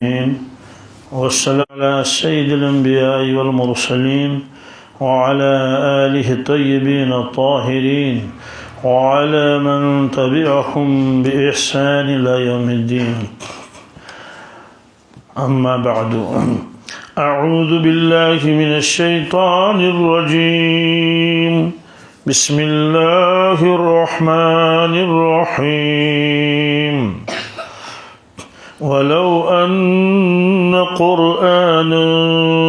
والسلام على سيد الأنبياء والمرسلين وعلى آله الطيبين الطاهرين وعلى من تبعهم بإحسان إلى يوم الدين. أما بعد، أعوذ بالله من الشيطان الرجيم. بسم الله الرحمن الرحيم. ولو أن قرآنا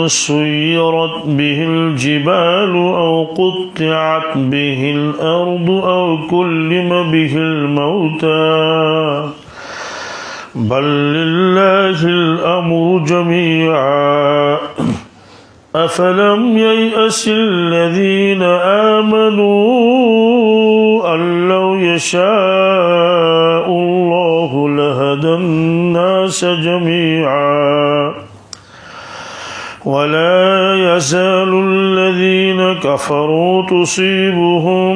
سيرت به الجبال أو قطعت به الأرض أو كلم به الموتى بل لله الأمر جميعا أفلم ييأس الذين آمنوا أن لو يشاء الله لهدى الناس جميعا ولا يزال الذين كفروا تصيبهم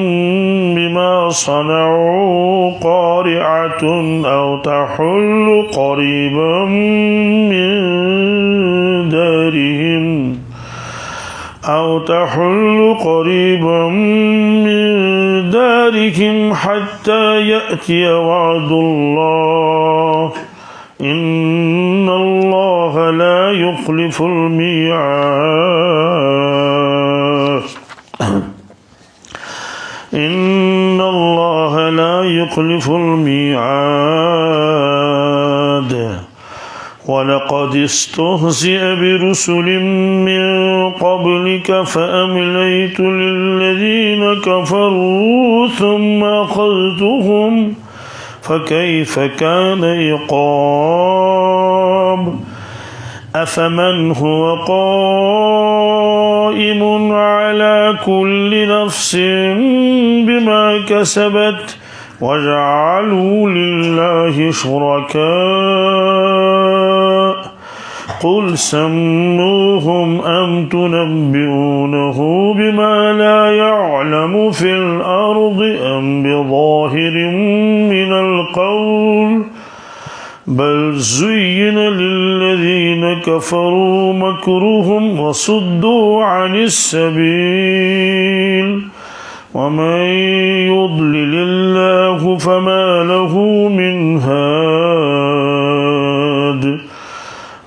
بما صنعوا قارعة أو تحل قريبا من دارهم حتى يأتي وعد الله إن الله لا يخلف الميعاد. إن الله لا يخلف الميعاد. ولقد استهزئ برسل من قبلك فأمليت للذين كفروا ثم أخذتهم فكيف كان عقاب. أفمن هو قائم على كل نفس بما كسبت وجعلوا لله شركاء قل سموهم أم تنبئونه بما لا يعلم في الأرض أم بظاهر من القول بل زين للذين كفروا مكرهم وصدوا عن السبيل ومن يضلل الله فما له من هاد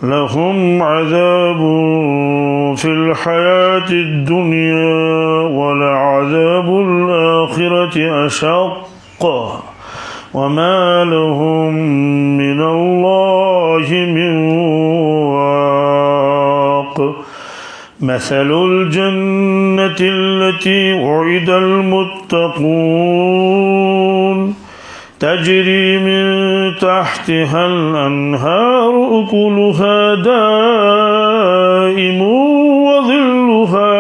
لهم عذاب في الحياة الدنيا ولعذاب الآخرة أشق وما لهم من الله من واق. مثل الجنة التي وعد المتقون تجري من تحتها الأنهار أكلها دائم وظلها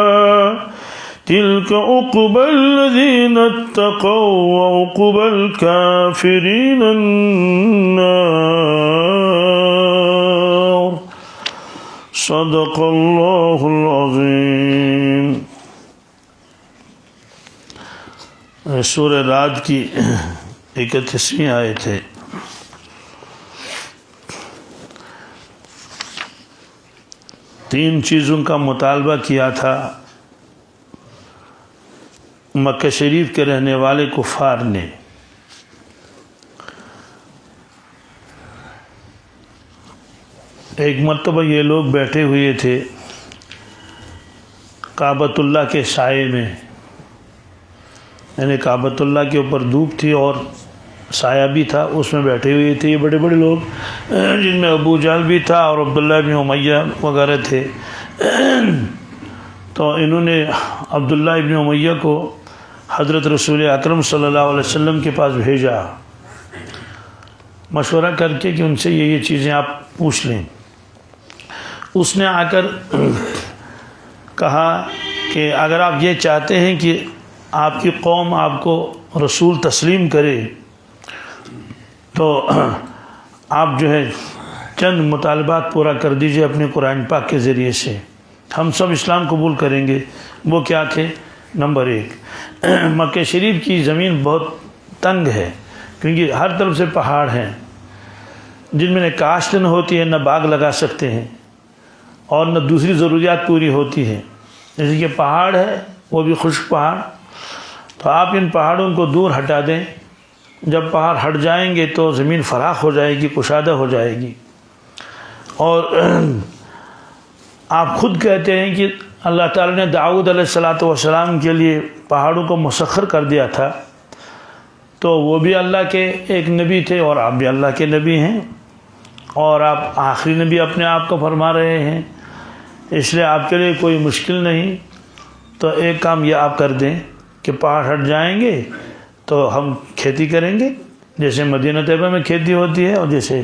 تلك عقبى الذين اتقوا وعقبى الكافرين النار. صدق اللہ العظیم. سورہ رعد کی 31ویں آیت ہے. تین چیزوں کا مطالبہ کیا تھا مکہ شریف کے رہنے والے کفار نے. ایک مرتبہ یہ لوگ بیٹھے ہوئے تھے کعبۃ اللہ کے سائے میں، یعنی کعبۃ اللہ کے اوپر دھوپ تھی اور سایہ بھی تھا، اس میں بیٹھے ہوئے تھے یہ بڑے بڑے لوگ، جن میں ابو جہل بھی تھا اور عبداللہ بن امیہ وغیرہ تھے. تو انہوں نے عبداللہ ابن امیہ کو حضرت رسول اکرم صلی اللہ علیہ وسلم کے پاس بھیجا مشورہ کر کے کہ ان سے یہ چیزیں آپ پوچھ لیں. اس نے آ کر کہا کہ اگر آپ یہ چاہتے ہیں کہ آپ کی قوم آپ کو رسول تسلیم کرے تو آپ جو ہے چند مطالبات پورا کر دیجئے اپنے قرآن پاک کے ذریعے سے، ہم سب اسلام قبول کریں گے. وہ کیا تھے؟ نمبر 1، مکہ شریف کی زمین بہت تنگ ہے کیونکہ ہر طرف سے پہاڑ ہیں، جن میں نہ کاشت نہ ہوتی ہے، نہ باغ لگا سکتے ہیں، اور نہ دوسری ضروریات پوری ہوتی ہے، جیسے کہ پہاڑ ہے وہ بھی خشک پہاڑ، تو آپ ان پہاڑوں کو دور ہٹا دیں. جب پہاڑ ہٹ جائیں گے تو زمین فراخ ہو جائے گی، کشادہ ہو جائے گی. اور آپ خود کہتے ہیں کہ اللہ تعالیٰ نے داؤد علیہ السلام کے لیے پہاڑوں کو مسخر کر دیا تھا، تو وہ بھی اللہ کے ایک نبی تھے اور آپ بھی اللہ کے نبی ہیں، اور آپ آخری نبی اپنے آپ کو فرما رہے ہیں، اس لیے آپ کے لیے کوئی مشکل نہیں. تو ایک کام یہ آپ کر دیں کہ پہاڑ ہٹ جائیں گے تو ہم کھیتی کریں گے، جیسے مدینہ طیبہ میں کھیتی ہوتی ہے اور جیسے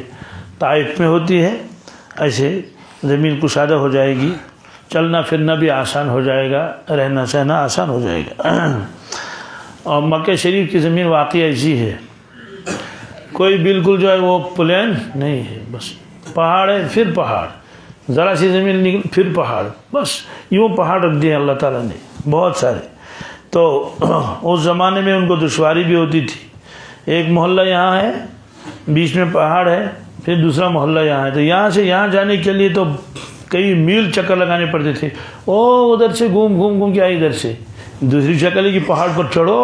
طائف میں ہوتی ہے، ایسے زمین کشادہ ہو جائے گی، چلنا پھرنا بھی آسان ہو جائے گا، رہنا سہنا آسان ہو جائے گا. اور مکہ شریف کی زمین واقعی ایسی ہے، کوئی بالکل جو ہے وہ پلین نہیں ہے، بس پہاڑ ہے پھر پہاڑ، ذرا سی زمین نکل پھر پہاڑ، بس یوں پہاڑ رکھ دیے اللہ تعالیٰ نے بہت سارے. تو اس زمانے میں ان کو دشواری بھی ہوتی تھی، ایک محلہ یہاں ہے، بیچ میں پہاڑ ہے، پھر دوسرا محلہ یہاں ہے، تو یہاں سے یہاں جانے کے لیے تو کئی میل چکر لگانے پڑتے تھے. ادھر سے گھوم کے آئے، ادھر سے دوسری شکل ہے کہ پہاڑ پر چڑھو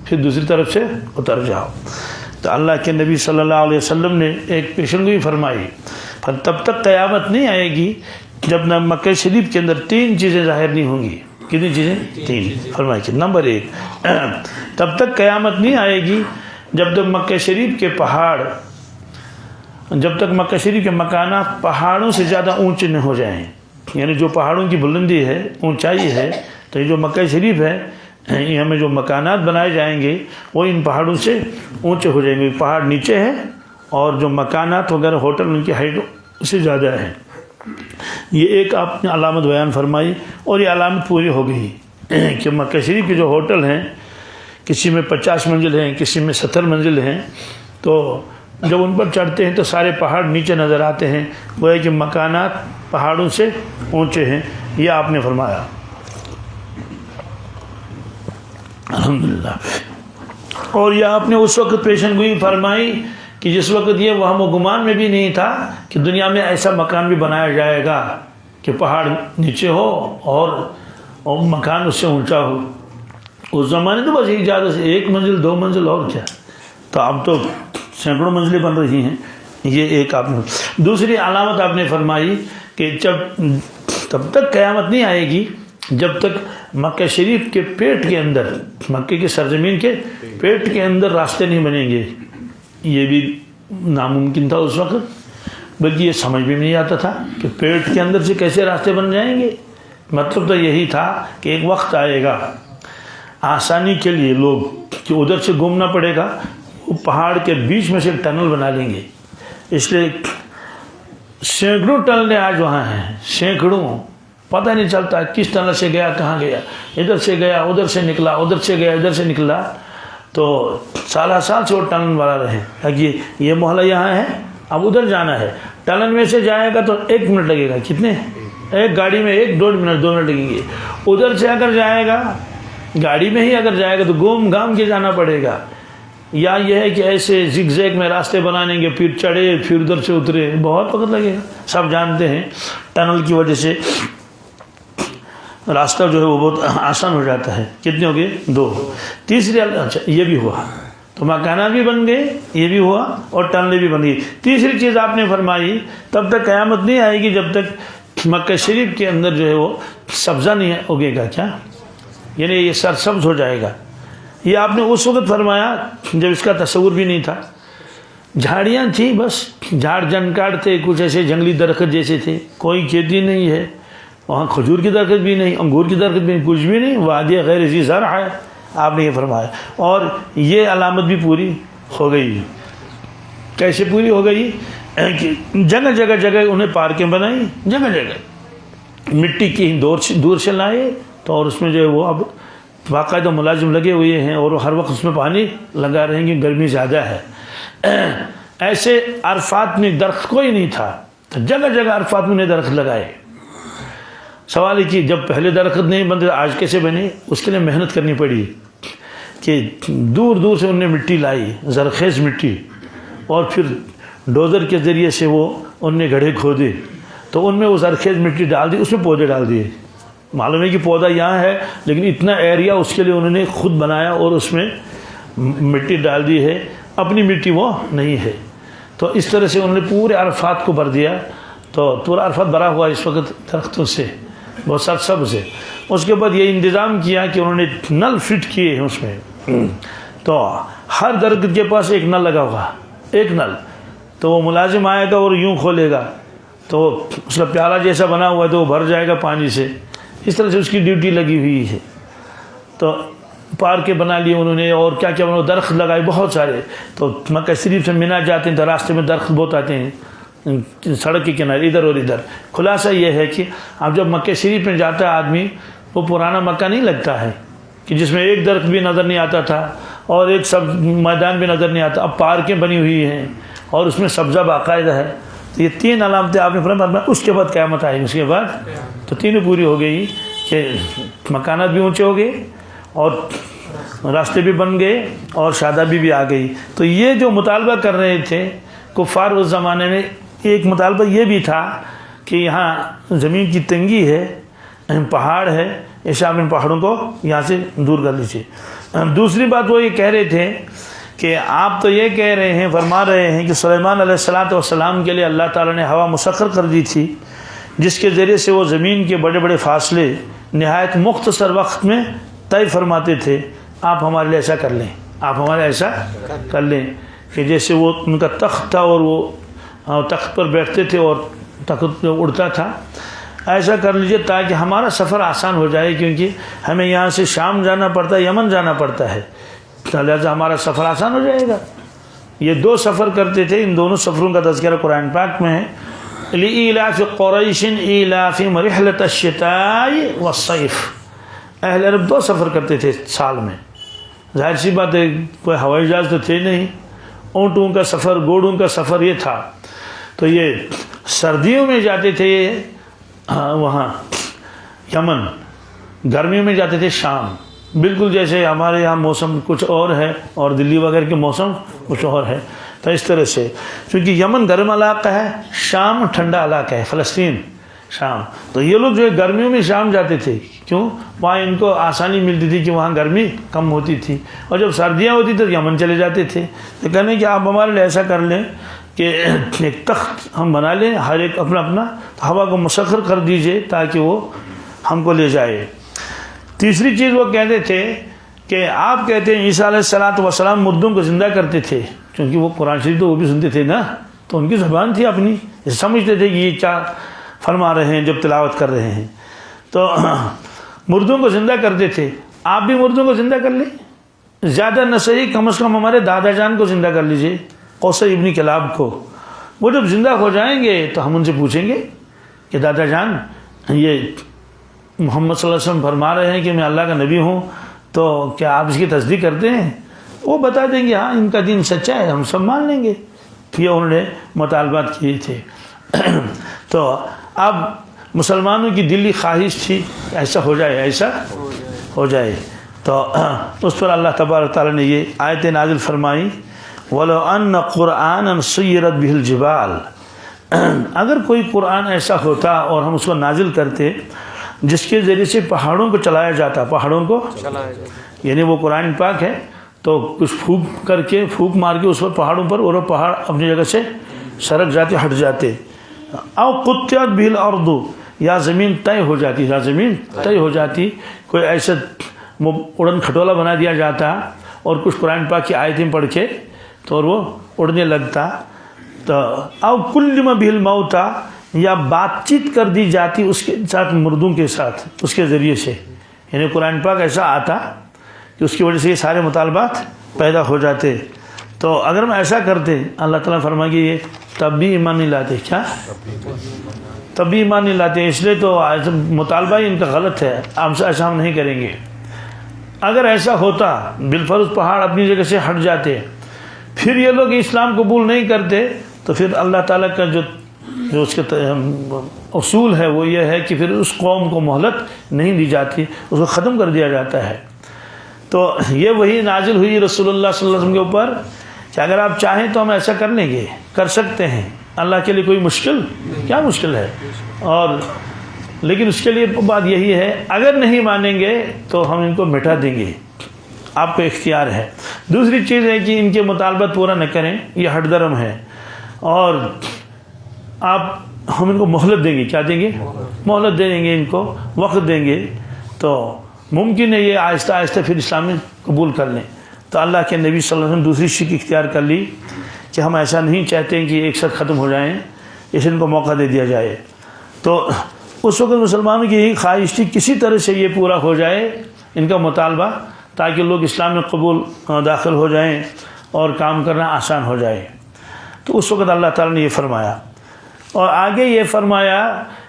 پھر دوسری طرف سے اتر جاؤ. تو اللہ کے نبی صلی اللہ علیہ وسلم نے ایک پیشن گوئی فرمائی، پر تب تک قیامت نہیں آئے گی جب نہ مکہ شریف کے اندر 3 چیزیں ظاہر نہیں ہوں گی. کتنی چیزیں؟ 3 فرمائی کہ نمبر 1، تب تک قیامت نہیں آئے گی جب تک مکہ شریف کے پہاڑ، جب تک مکہ شریف کے مکانات پہاڑوں سے زیادہ اونچے نہ ہو جائیں. یعنی جو پہاڑوں کی بلندی ہے، اونچائی ہے، تو یہ جو مکہ شریف ہے، یہاں میں جو مکانات بنائے جائیں گے وہ ان پہاڑوں سے اونچے ہو جائیں گے. پہاڑ نیچے ہے اور جو مکانات وغیرہ ہوٹل ان کی ہائٹ اس سے زیادہ ہے. یہ ایک آپ نے علامت بیان فرمائی، اور یہ علامت پوری ہو گئی کہ مکہ شریف کے جو ہوٹل ہیں، کسی میں 50 منزل ہیں، کسی میں 70 منزل ہیں، تو جب ان پر چڑھتے ہیں تو سارے پہاڑ نیچے نظر آتے ہیں، وہ ہے کہ مکانات پہاڑوں سے اونچے ہیں. یہ آپ نے فرمایا الحمدللہ. اور یہ آپ نے اس وقت پیشن گوئی فرمائی کہ جس وقت یہ وہم و گمان میں بھی نہیں تھا کہ دنیا میں ایسا مکان بھی بنایا جائے گا کہ پہاڑ نیچے ہو اور مکان اس سے اونچا ہو. اس زمانے تو بس زیادہ سے 1 منزل 2 منزل اور کیا، تو اب تو سینکڑوں منزلیں بن رہی ہیں. یہ ایک آپ نے. دوسری علامت آپ نے فرمائی کہ تب تک قیامت نہیں آئے گی جب تک مکہ شریف کے پیٹ کے اندر، مکہ کی سرزمین کے پیٹ کے اندر راستے نہیں بنیں گے. یہ بھی ناممکن تھا اس وقت، بلکہ یہ سمجھ بھی نہیں آتا تھا کہ پیٹ کے اندر سے کیسے راستے بن جائیں گے. مطلب تو یہی تھا کہ ایک وقت آئے گا آسانی کے لیے لوگ کہ ادھر سے گھومنا پڑے گا، وہ پہاڑ کے بیچ میں سے ایک ٹنل بنا لیں گے. اس لیے سینکڑوں ٹنلیں آج وہاں ہیں، سینکڑوں، پتہ نہیں چلتا کس ٹنل سے گیا کہاں گیا، ادھر سے گیا ادھر سے نکلا، ادھر سے گیا ادھر سے نکلا. تو سال سے وہ ٹنل بنا رہے ہیں کہ یہ محلہ یہاں ہے، اب ادھر جانا ہے. ٹنل میں سے جائے گا تو 1 منٹ لگے گا، کتنے؟ ایک گاڑی میں 1-1.5 منٹ 2 منٹ لگیں گے. ادھر سے اگر جائے گا، گاڑی میں ہی اگر جائے گا تو گھوم گھام کے جانا پڑے گا. یا یہ ہے کہ ایسے زگ زیگ میں راستے بنانے گے، پھر چڑھے پھر ادھر سے اترے، بہت وقت لگے گا. سب جانتے ہیں ٹنل کی وجہ سے راستہ جو ہے وہ بہت آسان ہو جاتا ہے. کتنے ہو گئے؟ 2. تیسری، اچھا یہ بھی ہوا، تو مکانات بھی بن گئے، یہ بھی ہوا، اور ٹنلیں بھی بن گئی. تیسری چیز آپ نے فرمائی تب تک قیامت نہیں آئے گی جب تک مکہ شریف کے اندر جو ہے وہ سبزہ نہیں اگے گا. کیا یعنی یہ سرسبز ہو جائے گا. یہ آپ نے اس وقت فرمایا جب اس کا تصور بھی نہیں تھا. جھاڑیاں تھیں، بس جھاڑ جھنکاڑ تھے، کچھ ایسے جنگلی درخت جیسے تھے، کوئی کھیتی نہیں ہے وہاں، کھجور کی درخت بھی نہیں، انگور کی درخت بھی نہیں، کچھ بھی نہیں، وادی غیر ذی زرع ہے. آپ نے یہ فرمایا، اور یہ علامت بھی پوری ہو گئی. کیسے پوری ہو گئی؟ کہ جگہ جگہ انہیں پارکیں بنائی، جگہ جگہ مٹی کی دور سے لائے، تو اور اس میں جو ہے وہ اب باقاعدہ ملازم لگے ہوئے ہیں اور ہر وقت اس میں پانی لگا رہیں گے، گرمی زیادہ ہے. ایسے عرفات میں درخت کوئی نہیں تھا، تو جگہ جگہ عرفات میں درخت لگائے. سوال ہے کہ جب پہلے درخت نہیں بنتے آج کیسے بنے؟ اس کے لیے محنت کرنی پڑی کہ دور دور سے انہیں مٹی لائی، زرخیز مٹی، اور پھر ڈوزر کے ذریعے سے وہ ان نے گڑھے کھودے تو ان میں وہ زرخیز مٹی ڈال دی، اس میں پودے ڈال دیے. معلوم ہے کہ پودا یہاں ہے لیکن اتنا ایریا اس کے لیے انہوں نے خود بنایا اور اس میں مٹی ڈال دی ہے، اپنی مٹی وہ نہیں ہے. تو اس طرح سے انہوں نے پورے عرفات کو بھر دیا. تو پورا عرفات بھرا ہوا اس وقت درختوں سے، بہت سارے سب سے. اس کے بعد یہ انتظام کیا کہ انہوں نے نل فٹ کیے ہیں اس میں. تو ہر درخت کے پاس ایک نل لگا ہوگا، ایک نل. تو وہ ملازم آئے گا اور یوں کھولے گا تو اس کا پیالہ جیسا بنا ہوا ہے تو وہ بھر جائے گا پانی سے. اس طرح سے اس کی ڈیوٹی لگی ہوئی ہے. تو پارکیں بنا لیے انہوں نے اور کیا کیا بنا، درخت لگائے بہت سارے. تو مکہ شریف سے مینا جاتے ہیں تو راستے میں درخت بہت آتے ہیں سڑک کے کنارے ادھر اور ادھر. خلاصہ یہ ہے کہ اب جب مکہ شریف میں جاتا ہے آدمی، وہ پرانا مکہ نہیں لگتا ہے کہ جس میں ایک درخت بھی نظر نہیں آتا تھا اور ایک سب میدان بھی نظر نہیں آتا. اب پارکیں بنی ہوئی ہیں اور اس میں سبزہ باقاعدہ ہے. تو یہ 3 علامتیں آپ نے فرمایا. اس کے بعد قیامت آئی. اس کے بعد تو تینوں پوری ہو گئی کہ مکانات بھی اونچے ہو گئے اور راستے بھی بن گئے اور شادابی بھی آ گئی. تو یہ جو مطالبہ کر رہے تھے کفار اس زمانے میں، ایک مطالبہ یہ بھی تھا کہ یہاں زمین کی تنگی ہے، پہاڑ ہے، ایسا آپ ان پہاڑوں کو یہاں سے دور کر لیجیے. دوسری بات وہ یہ کہہ رہے تھے کہ آپ تو یہ کہہ رہے ہیں، فرما رہے ہیں کہ سلیمان علیہ السلام کے لیے اللہ تعالیٰ نے ہوا مسخر کر دی تھی جس کے ذریعے سے وہ زمین کے بڑے بڑے فاصلے نہایت مختصر وقت میں طے فرماتے تھے. آپ ہمارے لیے ایسا کر لیں، آپ ہمارے ایسا کر لیں کہ جیسے وہ ان کا تخت تھا اور وہ تخت پر بیٹھتے تھے اور تخت اڑتا تھا، ایسا کر لیجئے تاکہ ہمارا سفر آسان ہو جائے، کیونکہ ہمیں یہاں سے شام جانا پڑتا ہے، یمن جانا پڑتا ہے، لہٰذا ہمارا سفر آسان ہو جائے گا. یہ 2 سفر کرتے تھے. ان دونوں سفروں کا تذکرہ قرآن پاک میں ہے. لِإِيلَافِ قُرَيْشٍ إِيلَافِهِمْ رِحْلَةَ الشِّتَاءِ وَالصَّيْفِ. اہل عرب 2 سفر کرتے تھے سال میں. ظاہر سی بات ہے، کوئی ہوائی جہاز تو تھے نہیں، اونٹوں کا سفر، گھوڑوں کا سفر یہ تھا. تو یہ سردیوں میں جاتے تھے وہاں یمن، گرمیوں میں جاتے تھے شام. بالکل جیسے ہمارے یہاں موسم کچھ اور ہے اور دلی وغیرہ کے موسم کچھ اور ہے. تو اس طرح سے چونکہ یمن گرم علاقہ ہے، شام ٹھنڈا علاقہ ہے، فلسطین شام. تو یہ لوگ جو ہے گرمیوں میں شام جاتے تھے، کیوں؟ وہاں ان کو آسانی ملتی تھی کہ وہاں گرمی کم ہوتی تھی، اور جب سردیاں ہوتی تو یمن چلے جاتے تھے. تو کہنے کہ آپ ہمارے لیے ایسا کر لیں کہ ایک تخت ہم بنا لیں، ہر ایک اپنا اپنا، ہوا کو مسخر کر دیجئے تاکہ وہ ہم کو لے جائے. تیسری چیز وہ کہتے تھے کہ آپ کہتے ہیں عیسیٰ علیہ السلام مردوں کو زندہ کرتے تھے، کیونکہ وہ قرآن شریف تو وہ بھی سنتے تھے نا، تو ان کی زبان تھی اپنی، سمجھتے تھے کہ یہ کیا فرما رہے ہیں جب تلاوت کر رہے ہیں. تو مردوں کو زندہ کرتے تھے. آپ بھی مردوں کو زندہ کر لیں، زیادہ نہ صحیح کم از کم ہمارے دادا جان کو زندہ کر لیجئے، قصی ابن کلاب کو. وہ جب زندہ ہو جائیں گے تو ہم ان سے پوچھیں گے کہ دادا جان یہ محمد صلی اللہ علیہ وسلم فرما رہے ہیں کہ میں اللہ کا نبی ہوں، تو کیا آپ اس کی تصدیق کرتے ہیں؟ وہ بتا دیں گے ہاں ان کا دین سچا ہے، ہم سب مان لیں گے. یہ انہوں نے مطالبات کیے تھے. تو اب مسلمانوں کی دلی خواہش تھی ایسا ہو جائے، ایسا ہو جائے. تو اس پر اللہ تبارک تعالیٰ نے یہ آیت نازل فرمائی، وَلَوْ أَنَّ قُرْآنًا سُيِّرَتْ بِهِ الْجِبَالُ. اگر کوئی قرآن ایسا ہوتا اور ہم اس کو نازل کرتے جس کے ذریعے سے پہاڑوں کو چلایا جاتا، پہاڑوں کو یعنی وہ قرآن پاک ہے تو کچھ پھونک مار کے اس پر پہاڑوں پر، اور وہ پہاڑ اپنی جگہ سے سرک جاتے، ہٹ جاتے. او قطعت بِهِ الْأَرْضُ، یا زمین طے ہو جاتی، یا زمین طے ہو جاتی، کوئی ایسا اڑن کھٹولا بنا دیا جاتا اور کچھ قرآن پاک کی آیتیں پڑھ کے تو اور وہ اڑنے لگتا. تو او کلم بِهِ الْمَوْتَى، یا بات چیت کر دی جاتی اس کے ساتھ، مردوں کے ساتھ اس کے ذریعے سے. یعنی قرآن پاک ایسا آتا کہ اس کی وجہ سے یہ سارے مطالبات پیدا ہو جاتے. تو اگر ہم ایسا کرتے، اللہ تعالیٰ فرمائے کہ یہ تب بھی ایمان نہیں لاتے. کیا؟ تب بھی ایمان نہیں لاتے. اس لیے تو مطالبہ ہی ان کا غلط ہے، آپ سے ایسا ہم نہیں کریں گے. اگر ایسا ہوتا بالفرض پہاڑ اپنی جگہ سے ہٹ جاتے، پھر یہ لوگ اسلام قبول نہیں کرتے، تو پھر اللہ تعالیٰ کا جو اس کے اصول ہے وہ یہ ہے کہ پھر اس قوم کو مہلت نہیں دی جاتی، اس کو ختم کر دیا جاتا ہے. تو یہ وہی نازل ہوئی رسول اللہ صلی اللہ علیہ وسلم کے اوپر کہ اگر آپ چاہیں تو ہم ایسا کر لیں گے، کر سکتے ہیں، اللہ کے لیے کوئی مشکل کیا مشکل ہے؟ اور لیکن اس کے لیے بات یہی ہے، اگر نہیں مانیں گے تو ہم ان کو مٹا دیں گے، آپ کو اختیار ہے۔ دوسری چیز ہے کہ ان کے مطالبات پورا نہ کریں، یہ ہٹ درم ہے، اور ہم ان کو مہلت دیں گے، کیا دیں گے؟ مہلت دیں گے، ان کو وقت دیں گے، تو ممکن ہے یہ آہستہ آہستہ پھر اسلام میں قبول کر لیں۔ تو اللہ کے نبی صلی اللہ علیہ وسلم دوسری شک اختیار کر لی کہ ہم ایسا نہیں چاہتے ہیں کہ ایک ساتھ ختم ہو جائیں، اس ان کو موقع دے دیا جائے۔ تو اس وقت مسلمانوں کی یہی خواہش تھی کسی طرح سے یہ پورا ہو جائے ان کا مطالبہ، تاکہ لوگ اسلام میں قبول داخل ہو جائیں اور کام کرنا آسان ہو جائے۔ تو اس وقت اللہ تعالیٰ نے یہ فرمایا، اور آگے یہ فرمایا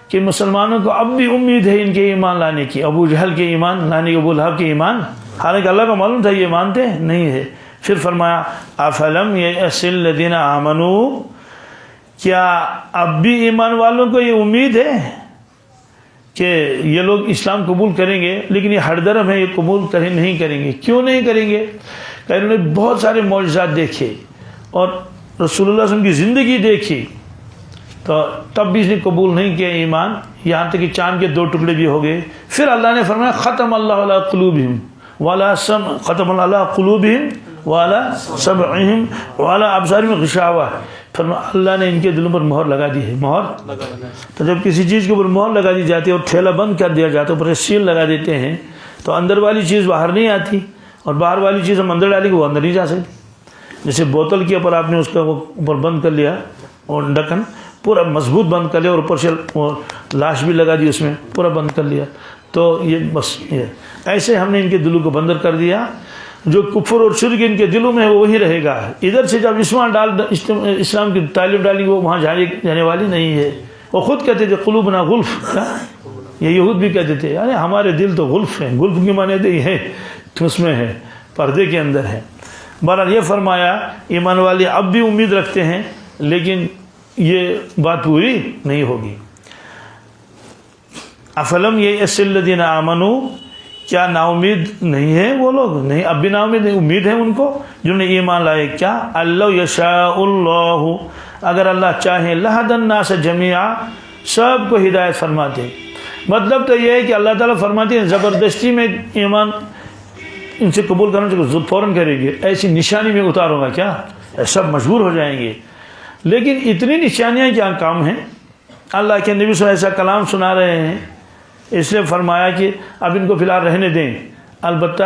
کہ مسلمانوں کو اب بھی امید ہے ان کے ایمان لانے کی، ابو جہل کے ایمان لانے کی، ابو لہب کے ایمان، حالانکہ اللہ کو معلوم تھا یہ مانتے نہیں ہے۔ پھر فرمایا افلم یأس الذین آمنوا، کیا اب بھی ایمان والوں کو یہ امید ہے کہ یہ لوگ اسلام قبول کریں گے، لیکن یہ ہر درم ہے، یہ قبول نہیں کریں گے۔ کیوں نہیں کریں گے؟ کہ انہوں نے بہت سارے معجزات دیکھے اور رسول اللہ صلی اللہ علیہ وسلم کی زندگی دیکھی، تو تب بھی اس نے قبول نہیں کیا ایمان، یہاں تک کہ چاند کے 2 ٹکڑے بھی ہو گئے۔ پھر اللہ نے فرمایا ختم اللہ علی قلوبہم ختم اللہ علی قلوبہم وعلی سمعہم وعلی ابصارہم غشاوہ، فرمایا اللہ نے ان کے دلوں پر مہر لگا دی ہے۔ مہر، تو جب کسی چیز کے اوپر مہر لگا دی جاتی ہے اور ٹھیلا بند کر دیا جاتا ہے، اوپر سیل لگا دیتے ہیں، تو اندر والی چیز باہر نہیں آتی، اور باہر والی چیز ہم اندر ڈالیں گے وہ اندر نہیں جا سکتی۔ جیسے بوتل کے اوپر آپ نے اس کا اوپر بند کر لیا اور ڈھکن پورا مضبوط بند کر لیا، اور اوپر سے لاش بھی لگا دی اس میں، پورا بند کر لیا، تو یہ بس یہ ایسے ہم نے ان کے دلوں کو بندر کر دیا۔ جو کفر اور شرک ان کے دلوں میں ہے وہ وہی رہے گا، ادھر سے جب اسلام کی تعلیم ڈالیں گے وہ وہاں جانے والی نہیں ہے۔ وہ خود کہتے تھے قلوبنا غلف، یہ یہود بھی کہتے تھے یعنی ہمارے دل تو غلف ہیں، غلف کی معنی یہ ہے اس میں ہے، پردے کے اندر ہے۔ بہرحال یہ فرمایا ایمان والے اب بھی امید رکھتے ہیں، لیکن یہ بات پوری نہیں ہوگی۔ افلم یأس الذین آمنوا، کیا نا امید نہیں ہے وہ لوگ؟ نہیں، اب بھی نا امید نہیں، امید ہے ان کو جنہوں نے ایمان لائے۔ کیا اللہ یشاء اللہ، اگر اللہ چاہے لہدی الناس جمیعا، سب کو ہدایت فرماتے۔ مطلب تو یہ ہے کہ اللہ تعالیٰ فرماتے ہیں زبردستی میں ایمان ان سے قبول کرنا چاہیے، فوراً کریں گے، ایسی نشانی میں اتاروں گا کیا، سب مجبور ہو جائیں گے۔ لیکن اتنی نشانیاں کیا کام ہیں؟ اللہ کے نبی صلی اللہ علیہ وسلم ایسا کلام سنا رہے ہیں، اس لیے فرمایا کہ اب ان کو فی الحال رہنے دیں، البتہ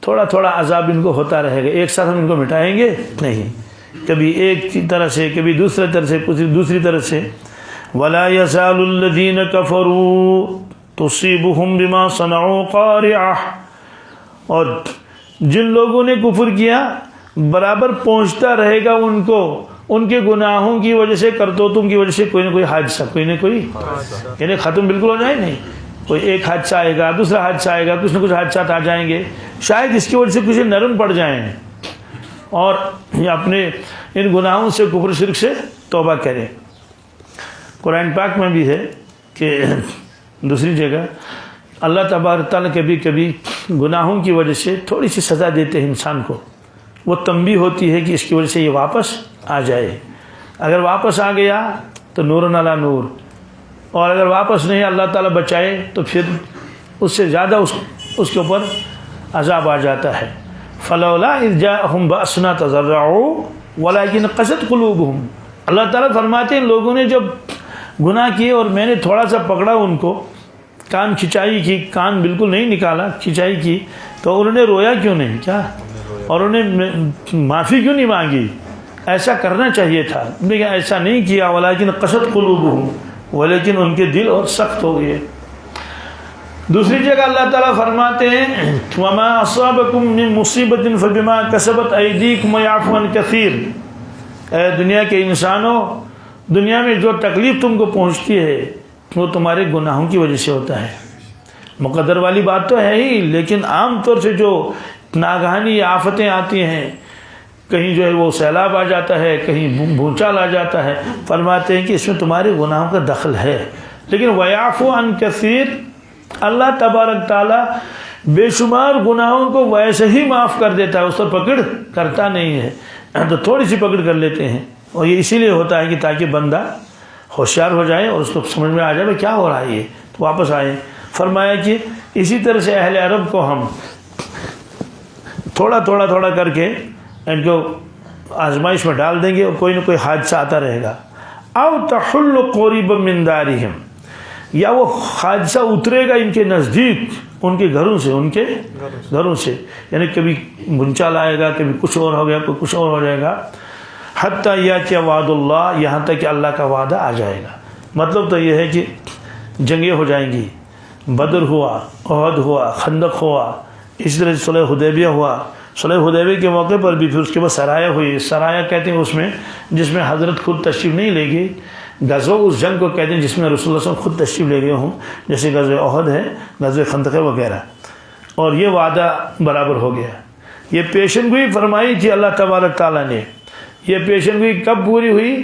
تھوڑا تھوڑا عذاب ان کو ہوتا رہے گا، ایک ساتھ ہم ان کو مٹائیں گے نہیں، کبھی ایک طرح سے، کبھی دوسرے طرح سے، کچھ دوسری طرح سے۔ وَلَا يَزَالُ الَّذِينَ كَفَرُوا تُصِيبُهُمْ بِمَا صَنَعُوا قَارِعَةٌ، اور جن لوگوں نے کفر کیا برابر پہنچتا رہے گا ان کو ان کے گناہوں کی وجہ سے، کرتوتوں کی وجہ سے کوئی نہ کوئی حادثہ، کوئی نہ کوئی، یعنی ختم بالکل ہو جائے نہیں، کوئی ایک حادثہ آئے گا، دوسرا حادثہ آئے گا، کچھ نہ کچھ حادثات آ جائیں گے، شاید اس کی وجہ سے کچھ نرم پڑ جائیں اور اپنے ان گناہوں سے، کفر شرک سے توبہ کریں۔ قرآن پاک میں بھی ہے کہ دوسری جگہ اللہ تبارک تعالیٰ کبھی کبھی گناہوں کی وجہ سے تھوڑی سی سزا دیتے ہیں انسان کو، وہ تنبیہ ہوتی ہے کہ اس کی وجہ سے یہ واپس آ جائے۔ اگر واپس آ گیا تو نور علی نور، اور اگر واپس نہیں اللہ تعالیٰ بچائے تو پھر اس سے زیادہ اس کے اوپر عذاب آ جاتا ہے۔ فلولا اذ جاءہم بأسنا تضرعوا ولکن قست قلوبہم، اللہ تعالیٰ فرماتے ہیں لوگوں نے جب گناہ کیے اور میں نے تھوڑا سا پکڑا ان کو، کان کھچائی کی، کان بالکل نہیں نکالا، کھچائی کی، تو انہوں نے رویا کیوں نہیں؟ کیا؟ اور انہوں نے معافی کیوں نہیں مانگی؟ ایسا کرنا چاہیے تھا، لیکن ایسا نہیں کیا۔ ولیکن قست قلوبہم، ولیکن ان کے دل اور سخت ہو گئے۔ دوسری جگہ اللہ تعالیٰ فرماتے ہیں وما اصابکم من مصیبت فبما کسبت ایدیکم ویعفو عن کثیر، اے دنیا کے انسانوں، دنیا میں جو تکلیف تم کو پہنچتی ہے وہ تمہارے گناہوں کی وجہ سے ہوتا ہے۔ مقدر والی بات تو ہے ہی، لیکن عام طور سے جو ناگہانی آفتیں آتی ہیں، کہیں جو ہے وہ سیلاب آ جاتا ہے، کہیں بھونچال آ جاتا ہے، فرماتے ہیں کہ اس میں تمہارے گناہوں کا دخل ہے۔ لیکن ویعفو عن کثیر، اللہ تبارک تعالیٰ بے شمار گناہوں کو ویسے ہی معاف کر دیتا ہے، اس پر پکڑ کرتا نہیں ہے، تو تھوڑی سی پکڑ کر لیتے ہیں، اور یہ اسی لیے ہوتا ہے کہ تاکہ بندہ ہوشیار ہو جائے اور اس کو سمجھ میں آ جائے کیا ہو رہا ہے یہ، تو واپس آئے۔ فرمایا کہ اسی طرح سے اہل عرب کو ہم تھوڑا تھوڑا تھوڑا کر کے ان کو آزمائش میں ڈال دیں گے اور کوئی نہ کوئی حادثہ آتا رہے گا۔ او تحل قریبا من دارہم، یا وہ حادثہ اترے گا ان کے نزدیک، ان کے گھروں سے، یعنی کبھی بھونچال آئے گا، کبھی کچھ اور ہو گیا، کوئی کچھ اور ہو جائے گا۔ حتیٰ یاتی وعد اللہ، یہاں تک کہ اللہ کا وعدہ آ جائے گا۔ مطلب تو یہ ہے کہ جنگیں ہو جائیں گی، بدر ہوا، احد ہوا، خندق ہوا، اسی طرح صلح حدیبیہ ہوا۔ صلح حدیبیہ کے موقع پر بھی پھر اس کے بعد سرایہ ہوئی۔ سرایہ کہتے ہیں اس میں جس میں حضرت خود تشریف نہیں لے گئے، غزوہ اس جنگ کو کہتے ہیں جس میں رسول اللہ صلی اللہ علیہ وسلم خود تشریف لے گئے ہوں، جیسے غزوہ احد ہے، غزوہ خندق وغیرہ۔ اور یہ وعدہ برابر ہو گیا۔ یہ پیشن گوئی فرمائی تھی اللہ تبارک تعالیٰ نے۔ یہ پیشن گوئی کب پوری ہوئی؟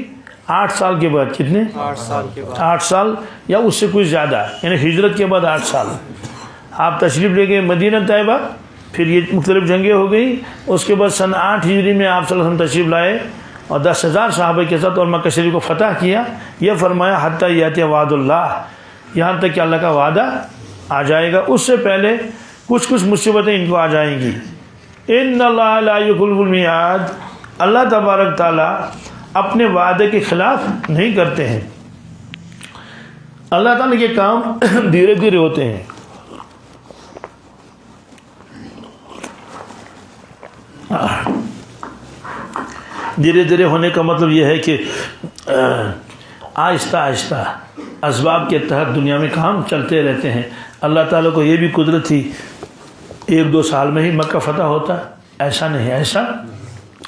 8 سال کے بعد۔ کتنے؟ 8 سال کے بعد۔ 8 سال یا اس سے کچھ زیادہ، یعنی ہجرت کے بعد 8 سال آپ تشریف لے گئے مدینہ طیبہ، پھر یہ مختلف جنگیں ہو گئی۔ اس کے بعد سن 8 ہجری میں آپ صلی اللہ علیہ وسلم تشریف لائے اور 10,000 صحابہ کے ساتھ اور مکہ شریف کو فتح کیا۔ یہ فرمایا حتیٰ یاتی وعد اللہ، یہاں تک کہ اللہ کا وعدہ آ جائے گا۔ اس سے پہلے کچھ مصیبتیں ان کو آ جائیں گی۔ ان اللہ لا یخلف المیعاد، اللہ تبارک تعالیٰ اپنے وعدے کے خلاف نہیں کرتے ہیں۔ اللہ تعالیٰ کے کام دھیرے دھیرے ہوتے ہیں۔ دھیرے دھیرے ہونے کا مطلب یہ ہے کہ آہستہ آہستہ اسباب کے تحت دنیا میں کام چلتے رہتے ہیں۔ اللہ تعالیٰ کو یہ بھی قدرت تھی 1-2 سال میں ہی مکہ فتح ہوتا، ایسا نہیں، ایسا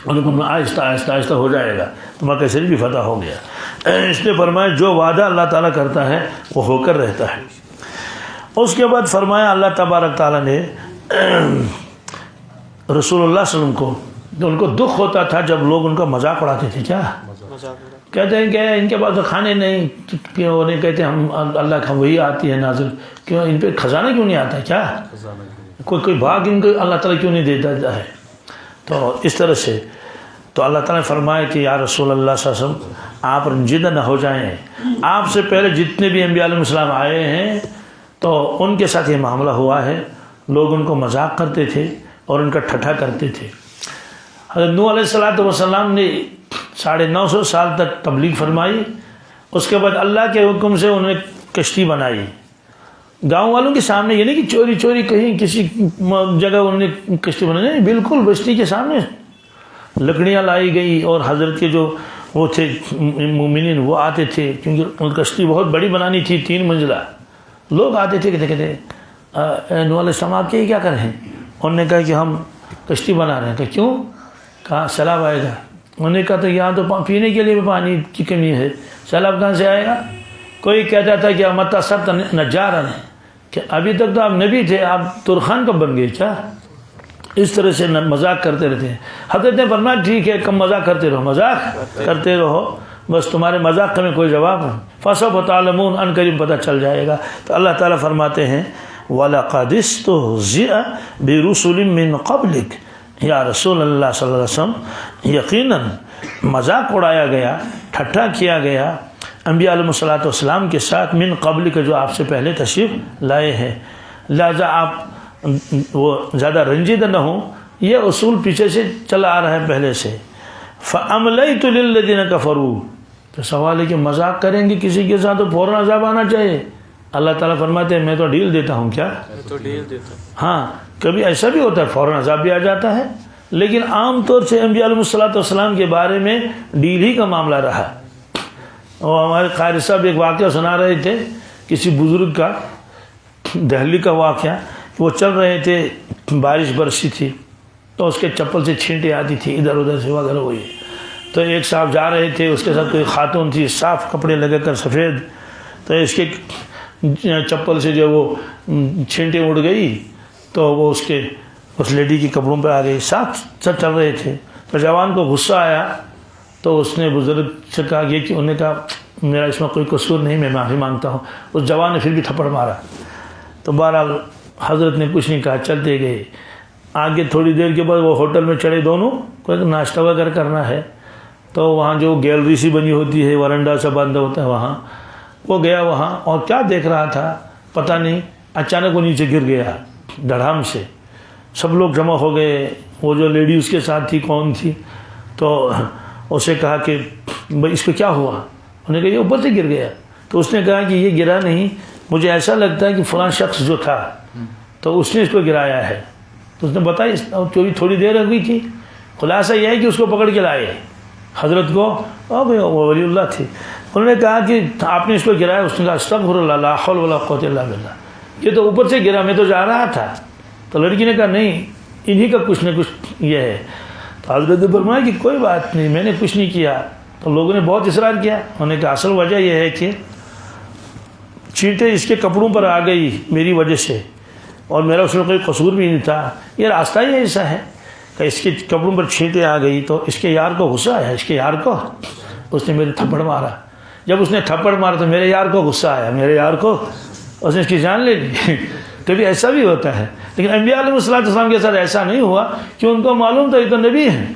آہستہ آہستہ ہو جائے گا، تو مکہ شریف بھی فتح ہو گیا۔ اس نے فرمایا جو وعدہ اللہ تعالیٰ کرتا ہے وہ ہو کر رہتا ہے۔ اس کے بعد فرمایا اللہ تبارک تعالیٰ نے رسول اللہ صلی اللہ علیہ وسلم کو، کہ ان کو دکھ ہوتا تھا جب لوگ ان کا مذاق اڑاتے تھے۔ کیا کہتے ہیں کہ ان کے پاس تو کھانے نہیں، کیوں انہیں کہتے ہیں ہم اللہ کا وہی آتی ہے نازل، کیوں ان پہ خزانہ کیوں نہیں آتا ہے؟ کیا کوئی باغ ان کو اللہ تعالیٰ کیوں نہیں دیتا ہے؟ تو اس طرح سے تو اللہ تعالیٰ نے فرمایا کہ یا رسول اللہ صلی اللہ علیہ وسلم آپ رنجیدہ نہ ہو جائیں۔ آپ سے پہلے جتنے بھی انبیاء علیہ السلام آئے ہیں تو ان کے ساتھ یہ معاملہ ہوا ہے، لوگ ان کو مذاق کرتے تھے اور ان کا ٹھٹھا کرتے تھے۔ حضرت نوح علیہ السلام نے 950 سال تک تبلیغ فرمائی۔ اس کے بعد اللہ کے حکم سے انہوں نے کشتی بنائی گاؤں والوں کے سامنے، یہ نہیں کہ چوری چوری کہیں کسی جگہ انہوں نے کشتی بنائی، نہیں، بالکل بستی کے سامنے لکڑیاں لائی گئی اور حضرت کے جو وہ تھے مومنین وہ آتے تھے، کیونکہ کشتی بہت بڑی بنانی تھی 3 منزلہ۔ لوگ آتے تھے کہتے نوح علیہ السلام آپ کے کیا کر رہے ہیں؟ انہوں نے کہا کہ ہم کشتی بنا رہے ہیں۔ کہ کیوں؟ کہاں سیلاب آئے گا۔ انہوں نے کہا تو یہاں تو پینے کے لیے بھی پانی کی کمی ہے، سیلاب کہاں سے آئے گا؟ کوئی کہتا تھا کہ متا سب نجارن، کہ ابھی تک تو آپ نبی تھے، آپ ترخان کب بن گئے؟ کیا اس طرح سے مذاق کرتے رہتے ہیں۔ حضرت نے فرمایا ٹھیک ہے، کم مذاق کرتے رہو، مذاق کرتے رہو، بس تمہارے مذاق کا میں کوئی جواب نہیں، فَسَوْفَ تَعْلَمُونَ، ان قریب پتہ چل جائے گا۔ تو اللہ تعالیٰ فرماتے ہیں وَلَقَدِ اسْتُهْزِئَ بِرُسُلٍ مِّن قَبْلِكَ، یا رسول اللہ صلی اللہ علیہ وسلم یقیناً مذاق اڑایا گیا، ٹھٹھا کیا گیا انبیاء علیہ السلام کے ساتھ، من قبل کے جو آپ سے پہلے تشریف لائے ہیں، لہذا آپ وہ زیادہ رنجیدہ نہ ہوں۔ یہ اصول پیچھے سے چلا آ رہا ہے پہلے سے۔ فَأَمْلَيْتُ لِلَّذِينَ كَفَرُوا، تو سوال ہے کہ مذاق کریں گے کسی کے ساتھ تو فوراً عذاب آنا چاہیے۔ اللہ تعالیٰ فرماتے ہیں میں تو ڈیل دیتا ہوں۔ کیا؟ تو ڈیل دیتا ہوں۔ ہاں، کبھی ایسا بھی ہوتا ہے فوراً عذاب بھی آ جاتا ہے، لیکن عام طور سے انبیاء علیہ السلام کے بارے میں ڈیل ہی کا معاملہ رہا۔ اور ہمارے قاری صاحب ایک واقعہ سنا رہے تھے کسی بزرگ کا، دہلی کا واقعہ۔ وہ چل رہے تھے، بارش برسی تھی تو اس کے چپل سے چھینٹیں آتی تھی ادھر ادھر سے وغیرہ ہوئی، تو ایک صاحب جا رہے تھے، اس کے ساتھ کوئی خاتون تھی صاف کپڑے لگا کر سفید، تو اس کے چپل سے جو وہ چھینٹیں اڑ گئی تو وہ اس لیڈی کے کپڑوں پہ آ گئی، صاف چل رہے تھے۔ تو جوان کو غصہ آیا تو اس نے بزرگ سے کہا یہ کہ انہوں نے کہا میرا اس میں کوئی قصور نہیں، میں معافی مانگتا ہوں۔ اس جوان نے پھر بھی تھپڑ مارا، تو بہرحال حضرت نے کچھ نہیں کہا، چلتے گئے۔ آگے تھوڑی دیر کے بعد وہ ہوٹل میں چڑھے دونوں، کوئی ناشتہ وغیرہ کرنا ہے، تو وہاں جو گیلری سی بنی ہوتی ہے، ورنڈا سا بندہ ہوتا ہے، وہاں وہ گیا وہاں، اور کیا دیکھ رہا تھا پتہ نہیں، اچانک وہ نیچے گر گیا دھڑام سے. سب لوگ جمع ہو گئے، وہ جو لیڈی اس کے ساتھ تھی کون تھی، تو اسے کہا کہ بھائی اس کو کیا ہوا؟ انہوں نے کہا یہ اوپر سے گر گیا. تو اس نے کہا کہ یہ گرا نہیں، مجھے ایسا لگتا ہے کہ فلاں شخص جو تھا تو اس نے اس کو گرایا ہے. تو اس نے بتایا چوری تھوڑی دیر ہوئی تھی. خلاصہ یہ ہے کہ اس کو پکڑ کے لائے حضرت کو، وہ ولی اللہ تھی. انہوں نے کہا کہ آپ نے اس کو گرایا. اس نے کہا استغفر اللہ لا حول ولا قوت الا باللہ، یہ تو اوپر سے گرا، میں تو جا رہا تھا. تو لڑکی نے کہا نہیں، انہی کا کچھ نہ کچھ یہ ہے. تو حضرت نے فرمایا کہ کوئی بات نہیں، میں نے کچھ نہیں کیا. تو لوگوں نے بہت اصرار کیا. انہوں نے کہا اصل وجہ یہ ہے کہ چینٹیں اس کے کپڑوں پر آ گئی میری وجہ سے، اور میرا اس میں کوئی قصور بھی نہیں تھا. یہ راستہ ہی ایسا ہے کہ اس کے کپڑوں پر چھینٹیں آ گئی تو اس کے یار کو غصہ آیا، اس کے یار کو. اس نے میرے تھپڑ مارا. جب اس نے تھپڑ مارا تو میرے یار کو غصہ آیا، میرے یار کو، اس نے اس کی جان لے لی. کبھی ایسا بھی ہوتا ہے. لیکن انبیاء علیہ السلام کے ساتھ ایسا نہیں ہوا کہ ان کو معلوم تھا یہ تو نبی ہیں.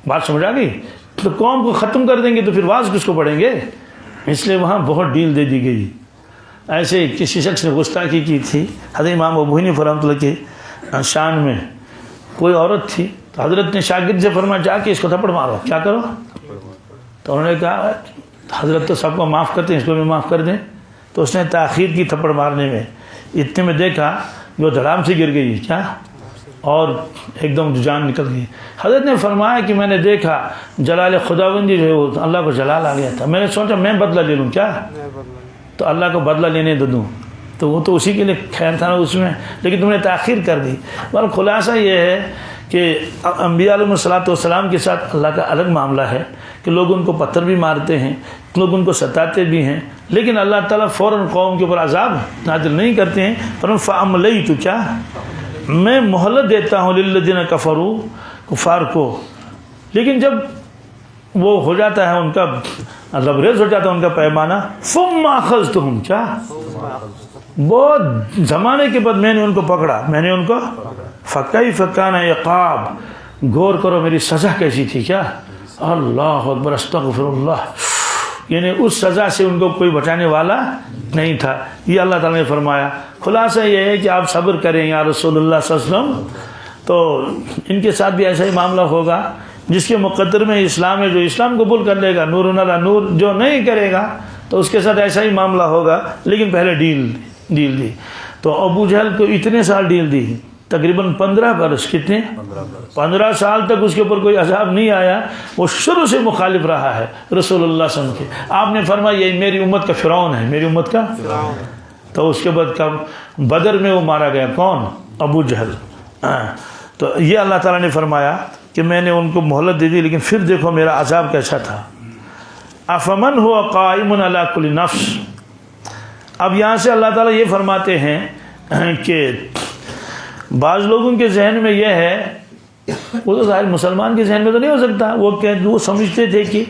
بات سمجھ آ گئی؟ تو قوم کو ختم کر دیں گے تو پھر واز کس کو پڑھیں گے؟ اس لیے وہاں بہت ڈیل دے دی گئی. ایسے کسی شخص نے گستاخی کی تھی حضرت امام ابو حنیفہ رحمۃ اللہ کے شان میں. کوئی عورت تھی تو حضرت نے شاگرد سے فرمایا جا کے اس کو تھپڑ مارو. کیا کرو؟ تو انہوں نے کہا حضرت تو سب کو معاف کرتے ہیں، اس کو بھی معاف کر دیں. تو اس نے تاخیر کی تھپڑ مارنے میں. اتنے میں دیکھا وہ دھڑام سے گر گئی کیا، اور ایک دم جان نکل گئی. حضرت نے فرمایا کہ میں نے دیکھا جلال خداوندی جو ہے وہ اللہ کو جلال آ گیا تھا. میں نے سوچا میں بدلہ لے لوں کیا، تو اللہ کو بدلہ لینے دوں. تو وہ تو اسی کے لیے خیر تھا اس میں، لیکن تم نے تاخیر کر دی. اور خلاصہ یہ ہے کہ انبیاء علیہ السلام کے ساتھ اللہ کا الگ معاملہ ہے کہ لوگ ان کو پتھر بھی مارتے ہیں، لوگ ان کو ستاتے بھی ہیں، لیکن اللہ تعالیٰ فوراً قوم کے اوپر عذاب نازل نہیں کرتے ہیں. پر فَأَمْلَيْتُ تو کیا، میں مہلت دیتا ہوں للذین کفروا، کفار کو. لیکن جب وہ ہو جاتا ہے ان کا لبریز ہو جاتا ہے ان کا پیمانہ، ثم اخذتہم، کیا بہت زمانے کے بعد میں نے ان کو پکڑا، میں نے ان کو فکیف کان عقاب، غور کرو میری سزا کیسی تھی. کیا اللہ اکبر استغفر اللہ، یعنی اس سزا سے ان کو کوئی بچانے والا نہیں تھا. یہ اللہ تعالیٰ نے فرمایا. خلاصہ یہ ہے کہ آپ صبر کریں یا رسول اللہ صلی اللہ علیہ وسلم. تو ان کے ساتھ بھی ایسا ہی معاملہ ہوگا. جس کے مقدر میں اسلام ہے، جو اسلام قبول کر لے گا نور علی نور، جو نہیں کرے گا تو اس کے ساتھ ایسا ہی معاملہ ہوگا. لیکن پہلے ڈیل دی. تو ابو جہل کو اتنے سال ڈیل دی، تقریباً 15 برس. کتنے؟ 15 سال تک اس کے اوپر کوئی عذاب نہیں آیا. وہ شروع سے مخالف رہا ہے رسول اللہ صلی اللہ علیہ وسلم کے. آپ نے فرمایا یہ میری امت کا فرعون ہے، میری امت کا. تو اس کے بعد کب بدر میں وہ مارا گیا. کون؟ ابو جہل. تو یہ اللہ تعالیٰ نے فرمایا کہ میں نے ان کو مہلت دے دی، لیکن پھر دیکھو میرا عذاب کیسا تھا. افمن ہوا قائم علی کل نفس. اب یہاں سے اللہ تعالیٰ یہ فرماتے ہیں کہ بعض لوگوں کے ذہن میں یہ ہے، وہ تو ظاہر مسلمان کے ذہن میں تو نہیں ہو سکتا، وہ سمجھتے تھے کہ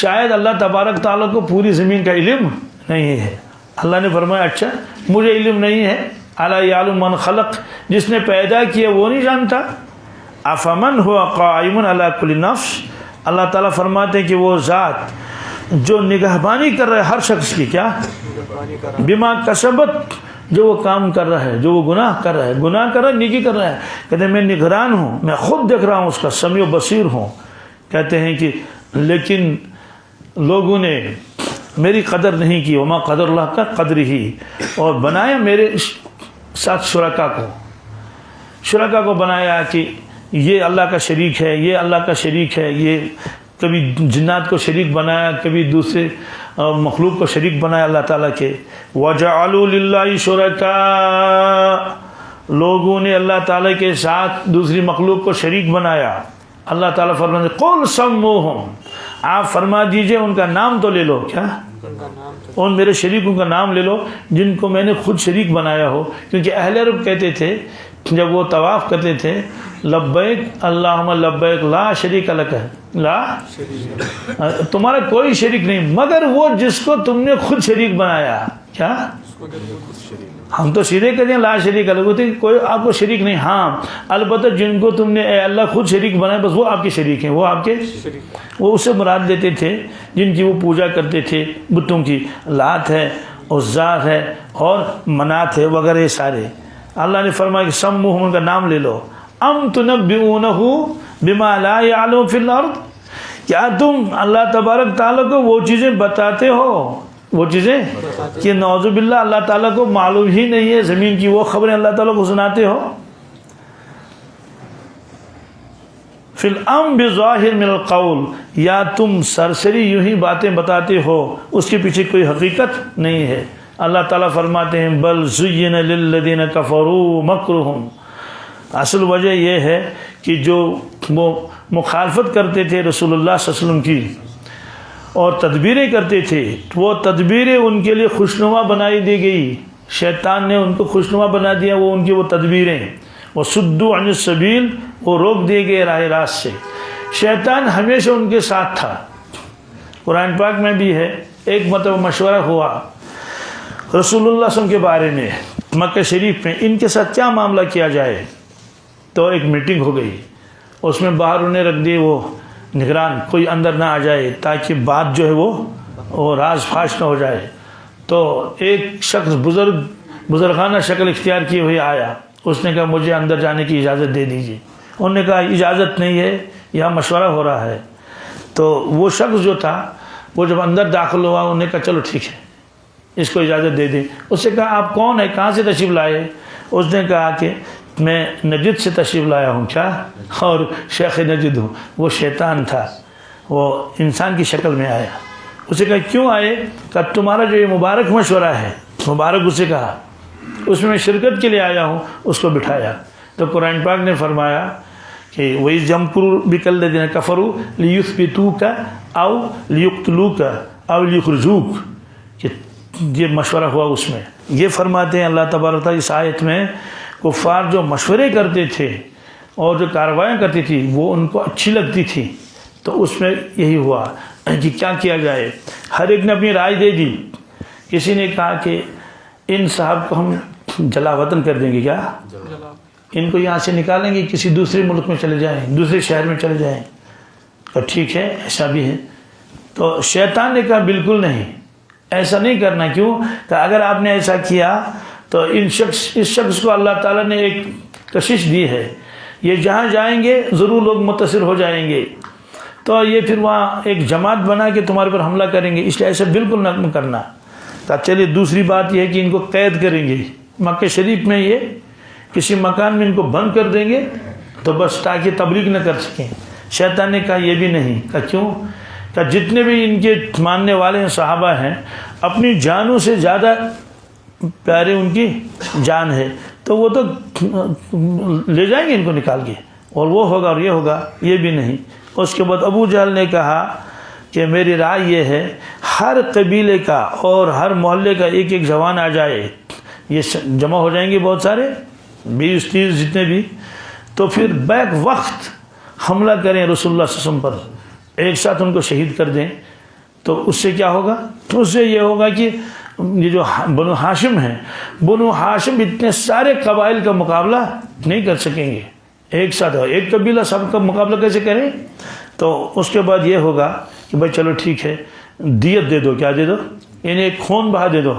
شاید اللہ تبارک تعالیٰ کو پوری زمین کا علم نہیں ہے. اللہ نے فرمایا اچھا مجھے علم نہیں ہے. الا یعلم من خلق، جس نے پیدا کیا وہ نہیں جانتا. افمن ہوا قائم علی کل نفس، اللہ تعالیٰ فرماتے ہیں کہ وہ ذات جو نگہبانی کر رہا ہے ہر شخص کی. کیا؟ بما کسبت، جو وہ کام کر رہا ہے، جو وہ گناہ کر رہا ہے، گناہ کر رہا ہے نیکی کر رہا ہے. کہتے ہیں میں نگران ہوں، میں خود دیکھ رہا ہوں اس کا، سمیع و بصیر ہوں. کہتے ہیں کہ لیکن لوگوں نے میری قدر نہیں کی. وما قدر اللہ کا قدر ہی، اور بنایا میرے ساتھ شرکا کو بنایا کہ یہ اللہ کا شریک ہے، یہ اللہ کا شریک ہے. یہ کبھی جنات کو شریک بنایا، کبھی دوسرے مخلوق کو شریک بنایا اللہ تعالیٰ کے. وَجَعَلُوا لِلَّهِ شُرَكَاءَ، لوگوں نے اللہ تعالیٰ کے ساتھ دوسری مخلوق کو شریک بنایا. اللہ تعالیٰ فرماتے قُلْ سَمُّوهُمْ، آپ فرما دیجئے ان کا نام تو لے لو. کیا؟ ان میرے شریکوں کا نام لے لو جن کو میں نے خود شریک بنایا ہو. کیونکہ اہل عرب کہتے تھے جب وہ طواف کرتے تھے لبیک اللہم لبیک لا شریک لک، لا تمہارا کوئی شریک نہیں مگر وہ جس کو تم نے خود شریک بنایا. کیا ہم تو سیدھے کہتے ہیں لا شریک الگ ہوتے کوئی آپ کو شریک نہیں. ہاں البتہ جن کو تم نے اے اللہ خود شریک بنایا بس وہ آپ کے شریک ہیں. وہ آپ کے وہ اسے مراد دیتے تھے جن کی وہ پوجا کرتے تھے بتوں کی. لات ہے عزا ہے اور منات ہے وغیرہ سارے. اللہ نے فرمایا کہ سموہم ان کا نام لے لو. ام تنبئونہ بما لا یعلم فی الارض کیا تم اللہ تبارک تعالیٰ کو وہ چیزیں بتاتے ہو وہ چیزیں کہ نعوذ باللہ اللہ تعالیٰ کو معلوم ہی نہیں ہے زمین کی وہ خبریں اللہ تعالیٰ کو سناتے ہو. فی الامر بظاہر من القول یا تم سرسری یوں ہی باتیں بتاتے ہو اس کے پیچھے کوئی حقیقت نہیں ہے. اللہ تعالیٰ فرماتے ہیں بل زین للذین کفروا مکرہم. اصل وجہ یہ ہے کہ جو وہ مخالفت کرتے تھے رسول اللہ صلی اللہ علیہ وسلم کی اور تدبیریں کرتے تھے وہ تدبیریں ان کے لیے خوشنما بنائی دی گئی. شیطان نے ان کو خوشنما بنا دیا وہ ان کی وہ تدبیریں. وہ صدوا عن السبیل وہ روک دیے گئے راہ راست سے. شیطان ہمیشہ ان کے ساتھ تھا. قرآن پاک میں بھی ہے ایک مرتبہ مشورہ ہوا رسول اللہ صلی اللہ علیہ وسلم کے بارے میں مکہ شریف میں ان کے ساتھ کیا معاملہ کیا جائے. تو ایک میٹنگ ہو گئی اس میں باہر انہیں رکھ دیے وہ نگران کوئی اندر نہ آ جائے تاکہ بات جو ہے وہ راز فاش نہ ہو جائے. تو ایک شخص بزرگانہ شکل اختیار کیے ہوئے آیا. اس نے کہا مجھے اندر جانے کی اجازت دے دیجیے. انہوں نے کہا اجازت نہیں ہے یہاں مشورہ ہو رہا ہے. تو وہ شخص جو تھا وہ جب اندر داخل ہوا انہوں نے کہا چلو ٹھیک ہے اس کو اجازت دے دیں. اس سے کہا آپ کون ہیں کہاں سے تشریف لائے. اس نے کہا کہ میں نجد سے تشریف لایا ہوں. کیا اور شیخ نجد ہوں. وہ شیطان تھا وہ انسان کی شکل میں آیا. اسے کہا کیوں آئے. کہ تمہارا جو یہ مبارک مشورہ ہے مبارک اسے کہا اس میں شرکت کے لیے آیا ہوں. اس کو بٹھایا. تو قرآن پاک نے فرمایا کہ وہی یمکروا بک الذین کفروا لیثبتوک او لیقتلوک او لیخرجوک. کہ یہ مشورہ ہوا اس میں. یہ فرماتے ہیں اللہ تبارک تعالیٰ اس آیت میں کفار جو مشورے کرتے تھے اور جو کارروائیاں کرتی تھی وہ ان کو اچھی لگتی تھی. تو اس میں یہی ہوا کہ کیا کیا جائے. ہر ایک نے اپنی رائے دے دی. کسی نے کہا کہ ان صاحب کو ہم جلا وطن کر دیں گے. کیا ان کو یہاں سے نکالیں گے کسی دوسرے ملک میں چلے جائیں دوسرے شہر میں چلے جائیں. تو ٹھیک ہے ایسا بھی ہے. تو شیطان نے کہا بالکل نہیں ایسا نہیں کرنا. کیوں کہ اگر آپ نے ایسا کیا تو اس شخص کو اللہ تعالیٰ نے ایک کشش دی ہے. یہ جہاں جائیں گے ضرور لوگ متاثر ہو جائیں گے تو یہ پھر وہاں ایک جماعت بنا کے تمہارے پر حملہ کریں گے. اس لیے ایسا بالکل نہ کرنا. تو چلیے دوسری بات یہ ہے کہ ان کو قید کریں گے مکہ شریف میں. یہ کسی مکان میں ان کو بند کر دیں گے تو بس تاکہ تبلیغ نہ کر سکیں. شیطان نے کہا یہ بھی نہیں. کہا کیوں. کہ جتنے بھی ان کے ماننے والے ہیں صحابہ ہیں اپنی جانوں سے زیادہ پیارے ان کی جان ہے تو وہ تو لے جائیں گے ان کو نکال کے اور وہ ہوگا اور یہ ہوگا. یہ بھی نہیں. اس کے بعد ابو جہل نے کہا کہ میری رائے یہ ہے ہر قبیلے کا اور ہر محلے کا ایک ایک جوان آ جائے. یہ جمع ہو جائیں گے بہت سارے 20-30 جتنے بھی. تو پھر بیک وقت حملہ کریں رسول اللہ صلی اللہ علیہ وسلم پر ایک ساتھ ان کو شہید کر دیں. تو اس سے کیا ہوگا. اس سے یہ ہوگا کہ یہ جو بنو ہاشم ہیں بنو ہاشم اتنے سارے قبائل کا مقابلہ نہیں کر سکیں گے. ایک ساتھ ایک قبیلہ سب کا مقابلہ کیسے کریں. تو اس کے بعد یہ ہوگا کہ بھائی چلو ٹھیک ہے دیت دے دو. کیا دے دو. انہیں ایک خون بہا دے دو.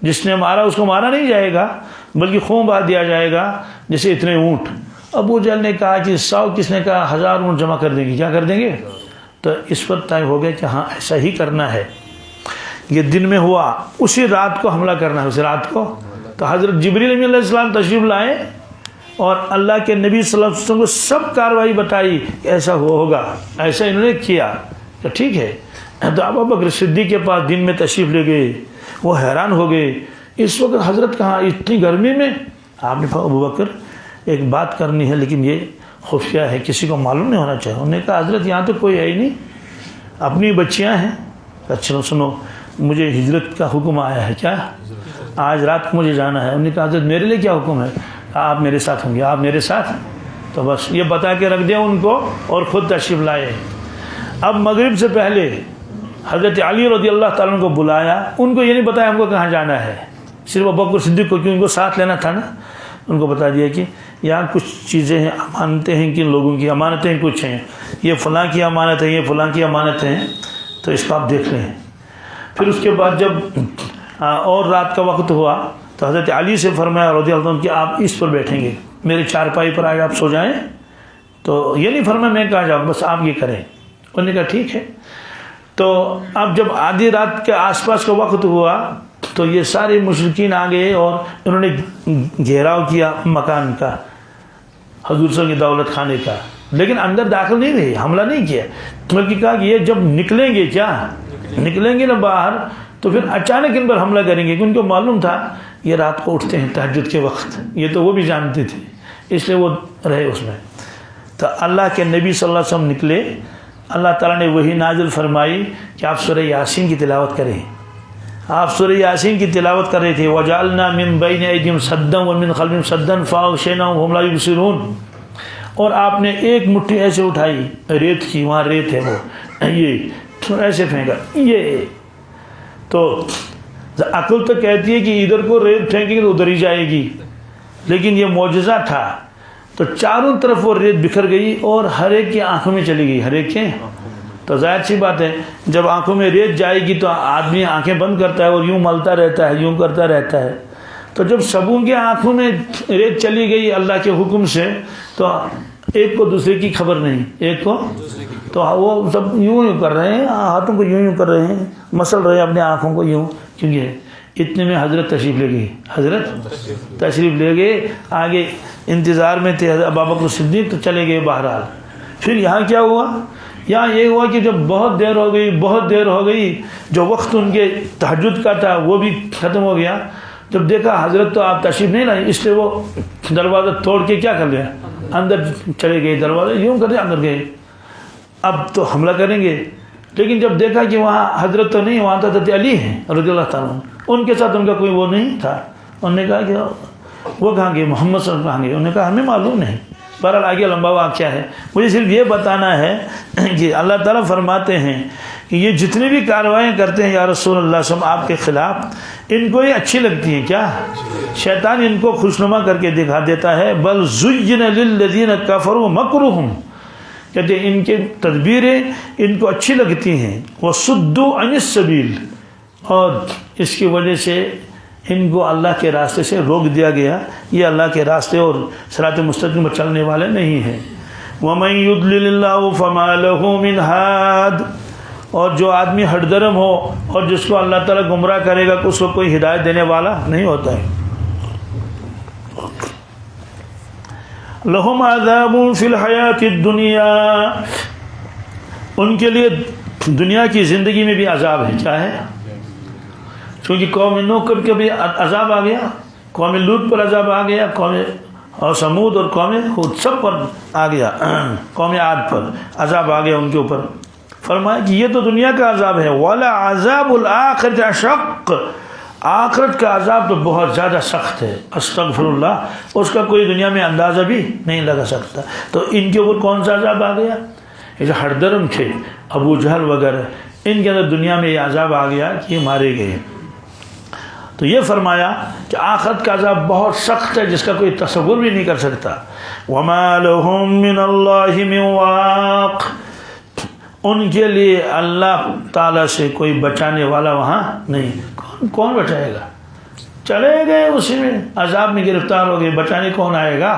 جس نے مارا اس کو مارا نہیں جائے گا بلکہ خون بہا دیا جائے گا جیسے اتنے اونٹ. ابو جہل نے کہا کہ 100 کس نے کہا 1000 اونٹ جمع کر دیں گے. کیا کر دیں گے. تو اس پر طے ہو گیا کہ ہاں ایسا ہی کرنا ہے. یہ دن میں ہوا اسی رات کو حملہ کرنا ہے. اسی رات کو تو حضرت جبریل علیہ السلام تشریف لائے اور اللہ کے نبی صلی اللہ علیہ وسلم کو سب کارروائی بتائی کہ ایسا ہوگا. ایسا انہوں نے کیا. تو ٹھیک ہے. تو ابو بکر صدیق کے پاس دن میں تشریف لے گئے. وہ حیران ہو گئے اس وقت حضرت کہاں اتنی گرمی میں. آپ نے کہا ابو بکر ایک بات کرنی ہے لیکن یہ خفیہ ہے کسی کو معلوم نہیں ہونا چاہیے. انہوں نے کہا حضرت یہاں تو کوئی ہے ہی نہیں اپنی بچیاں ہیں. اچھا سنو مجھے ہجرت کا حکم آیا ہے. کیا آج رات کو مجھے جانا ہے. انہوں نے کہا حضرت میرے لیے کیا حکم ہے. آپ میرے ساتھ ہوں گے. آپ میرے ساتھ. تو بس یہ بتا کے رکھ دیا ان کو اور خود تشریف لائے. اب مغرب سے پہلے حضرت علی رضی اللہ تعالیٰ عنہ کو بلایا. ان کو یہ نہیں بتایا ہم کو کہاں جانا ہے, صرف ابوبکر صدیق کو, کیوں ان کو ساتھ لینا تھا نا. ان کو بتا دیا کہ یہاں کچھ چیزیں ہیں, امانتیں ہیں, کن لوگوں کی امانتیں کچھ ہیں, یہ فلاں کی امانت ہے, یہ فلاں کی امانت ہیں, تو اس کو آپ دیکھ لیں. پھر اس کے بعد جب اور رات کا وقت ہوا تو حضرت علی سے فرمایا رضی اللہ عنہ کہ آپ اس پر بیٹھیں گے, میرے چارپائی پر آئے آپ سو جائیں. تو یہ نہیں فرمایا میں کہاں جاؤں, بس آپ یہ کریں. انہوں نے کہا ٹھیک ہے. تو اب جب آدھی رات کے آس پاس کا وقت ہوا تو یہ سارے مشرکین آ گئے اور انہوں نے گھیراؤ کیا مکان کا, حضور صلی اللہ علیہ وسلم کے دولت خانے کا, لیکن اندر داخل نہیں رہے, حملہ نہیں کیا, بلکہ کہا کہ یہ جب نکلیں گے, کیا نکلیں گے نا باہر, تو پھر اچانک ان پر حملہ کریں گے. کہ ان کو معلوم تھا یہ رات کو اٹھتے ہیں تہجد کے وقت, یہ تو وہ بھی جانتے تھے, اس لیے وہ رہے اس میں. تو اللہ کے نبی صلی اللہ علیہ وسلم نکلے. اللہ تعالیٰ نے وہی نازل فرمائی کہ آپ سورہ یاسین کی تلاوت کریں. آپ سورہ یاسین کی تلاوت کر رہے تھے. وَجَعَلْنَا مِن بَيْنِ أَيْدِيهِمْ سَدًّا وَمِن خَلْفِهِمْ سَدًّا فَأَغْشَيْنَاهُمْ فَهُمْ لَا يُبْصِرُونَ. اور آپ نے ایک مٹھی ایسے اٹھائی ریت کی, وہاں ریت ہے وہ, یہ ایسے پھینکا, یہ تو عقل تو کہتی ہے کہ ادھر کو ریت پھینکیں گے تو ادھر ہی جائے گی, لیکن یہ معجزہ تھا. تو چاروں طرف وہ ریت بکھر گئی اور ہر ایک کی آنکھوں میں چلی گئی, ہر ایک کے. تو ظاہر سی بات ہے جب آنکھوں میں ریت جائے گی تو آدمی آنکھیں بند کرتا ہے اور یوں ملتا رہتا ہے, یوں کرتا رہتا ہے. تو جب سبوں کے آنکھوں میں ریت چلی گئی اللہ کے حکم سے, تو ایک کو دوسرے کی خبر نہیں, ایک کو, تو وہ سب یوں کر رہے ہیں, ہاتھوں کو یوں کر رہے ہیں, مسل رہے ہیں اپنے آنکھوں کو یوں. کیونکہ اتنے میں حضرت تشریف لے گئی, حضرت تشریف لے گئے. آگے انتظار میں تھے ابوبکر صدیق, تو چلے گئے بہرحال. پھر یہاں کیا ہوا, یہاں یہ ہوا کہ جب بہت دیر ہو گئی, بہت دیر ہو گئی, جو وقت ان کے تہجد کا تھا وہ بھی ختم ہو گیا. جب دیکھا حضرت تو آپ تشریف نہیں لائیں, اس لیے وہ دروازہ توڑ کے کیا کر لیا, اندر چلے گئے, دروازہ یوں کر دیا, اندر گئے. اب تو حملہ کریں گے, لیکن جب دیکھا کہ وہاں حضرت تو نہیں, وہاں تو حضرت علی ہیں رضی اللہ تعالیٰ عنہ, ان کے ساتھ ان کا کوئی وہ نہیں تھا. انہوں نے کہا کہ وہ کہاں گئے, محمد صلی اللہ علیہ وسلم کہاں گئے. انہوں نے کہا ہمیں معلوم نہیں. بہرحال آگے لمبا واقعہ ہے, مجھے صرف یہ بتانا ہے کہ اللہ تعالیٰ فرماتے ہیں کہ یہ جتنی بھی کارروائیاں کرتے ہیں یا رسول اللہ صلی اللہ علیہ وسلم آپ کے خلاف, ان کو یہ اچھی لگتی ہیں. کیا شیطان ان کو خوشنما کر کے دکھا دیتا ہے. بل زین للذین کفروا مکرہم, کہتے ہیں ان کے تدبیریں ان کو اچھی لگتی ہیں. وصدوا عن السبیل, اور اس کی وجہ سے ان کو اللہ کے راستے سے روک دیا گیا. یہ اللہ کے راستے اور صراط مستقیم پر چلنے والے نہیں ہیں. وَمَن يُضْلِلِ اللَّهُ فَمَا لَهُ مِنْ هَادٍ, اور جو آدمی ہٹ درم ہو اور جس کو اللہ تعالیٰ گمراہ کرے گا, اس کو کوئی ہدایت دینے والا نہیں ہوتا ہے. لَهُمْ عَذَابٌ فِي الْحَيَاةِ الدُّنْيَا, ان کے لیے دنیا کی زندگی میں بھی عذاب ہے. کیا ہے, کیونکہ قوم نوح پر بھی عذاب آ گیا, قوم لوط پر عذاب آ گیا, قوم اور سمود اور قوم ہود سب پر آ گیا, قوم عاد پر عذاب آ گیا ان کے اوپر. فرمایا کہ یہ تو دنیا کا عذاب ہے. وَلَعَذَابُ الْآخِرَةِ أَشَقُّ, آخرت کا عذاب تو بہت زیادہ سخت ہے. استغفر اللہ, اس کا کوئی دنیا میں اندازہ بھی نہیں لگا سکتا. تو ان کے اوپر کون سا عذاب آ گیا, یہ جو ہردرم تھے ابو جہل وغیرہ, ان کے اندر دنیا میں یہ عذاب آ گیا کہ یہ مارے گئے. تو یہ فرمایا کہ آخرت کا عذاب بہت سخت ہے جس کا کوئی تصور بھی نہیں کر سکتا. وَمَا لَهُم مِّنَ اللَّهِ مِن وَاقٍ, ان کے لیے اللہ تعالیٰ سے کوئی بچانے والا وہاں نہیں. کون بچائے گا, چلے گئے اسی میں عذاب میں گرفتار ہو گئے, بچانے کون آئے گا.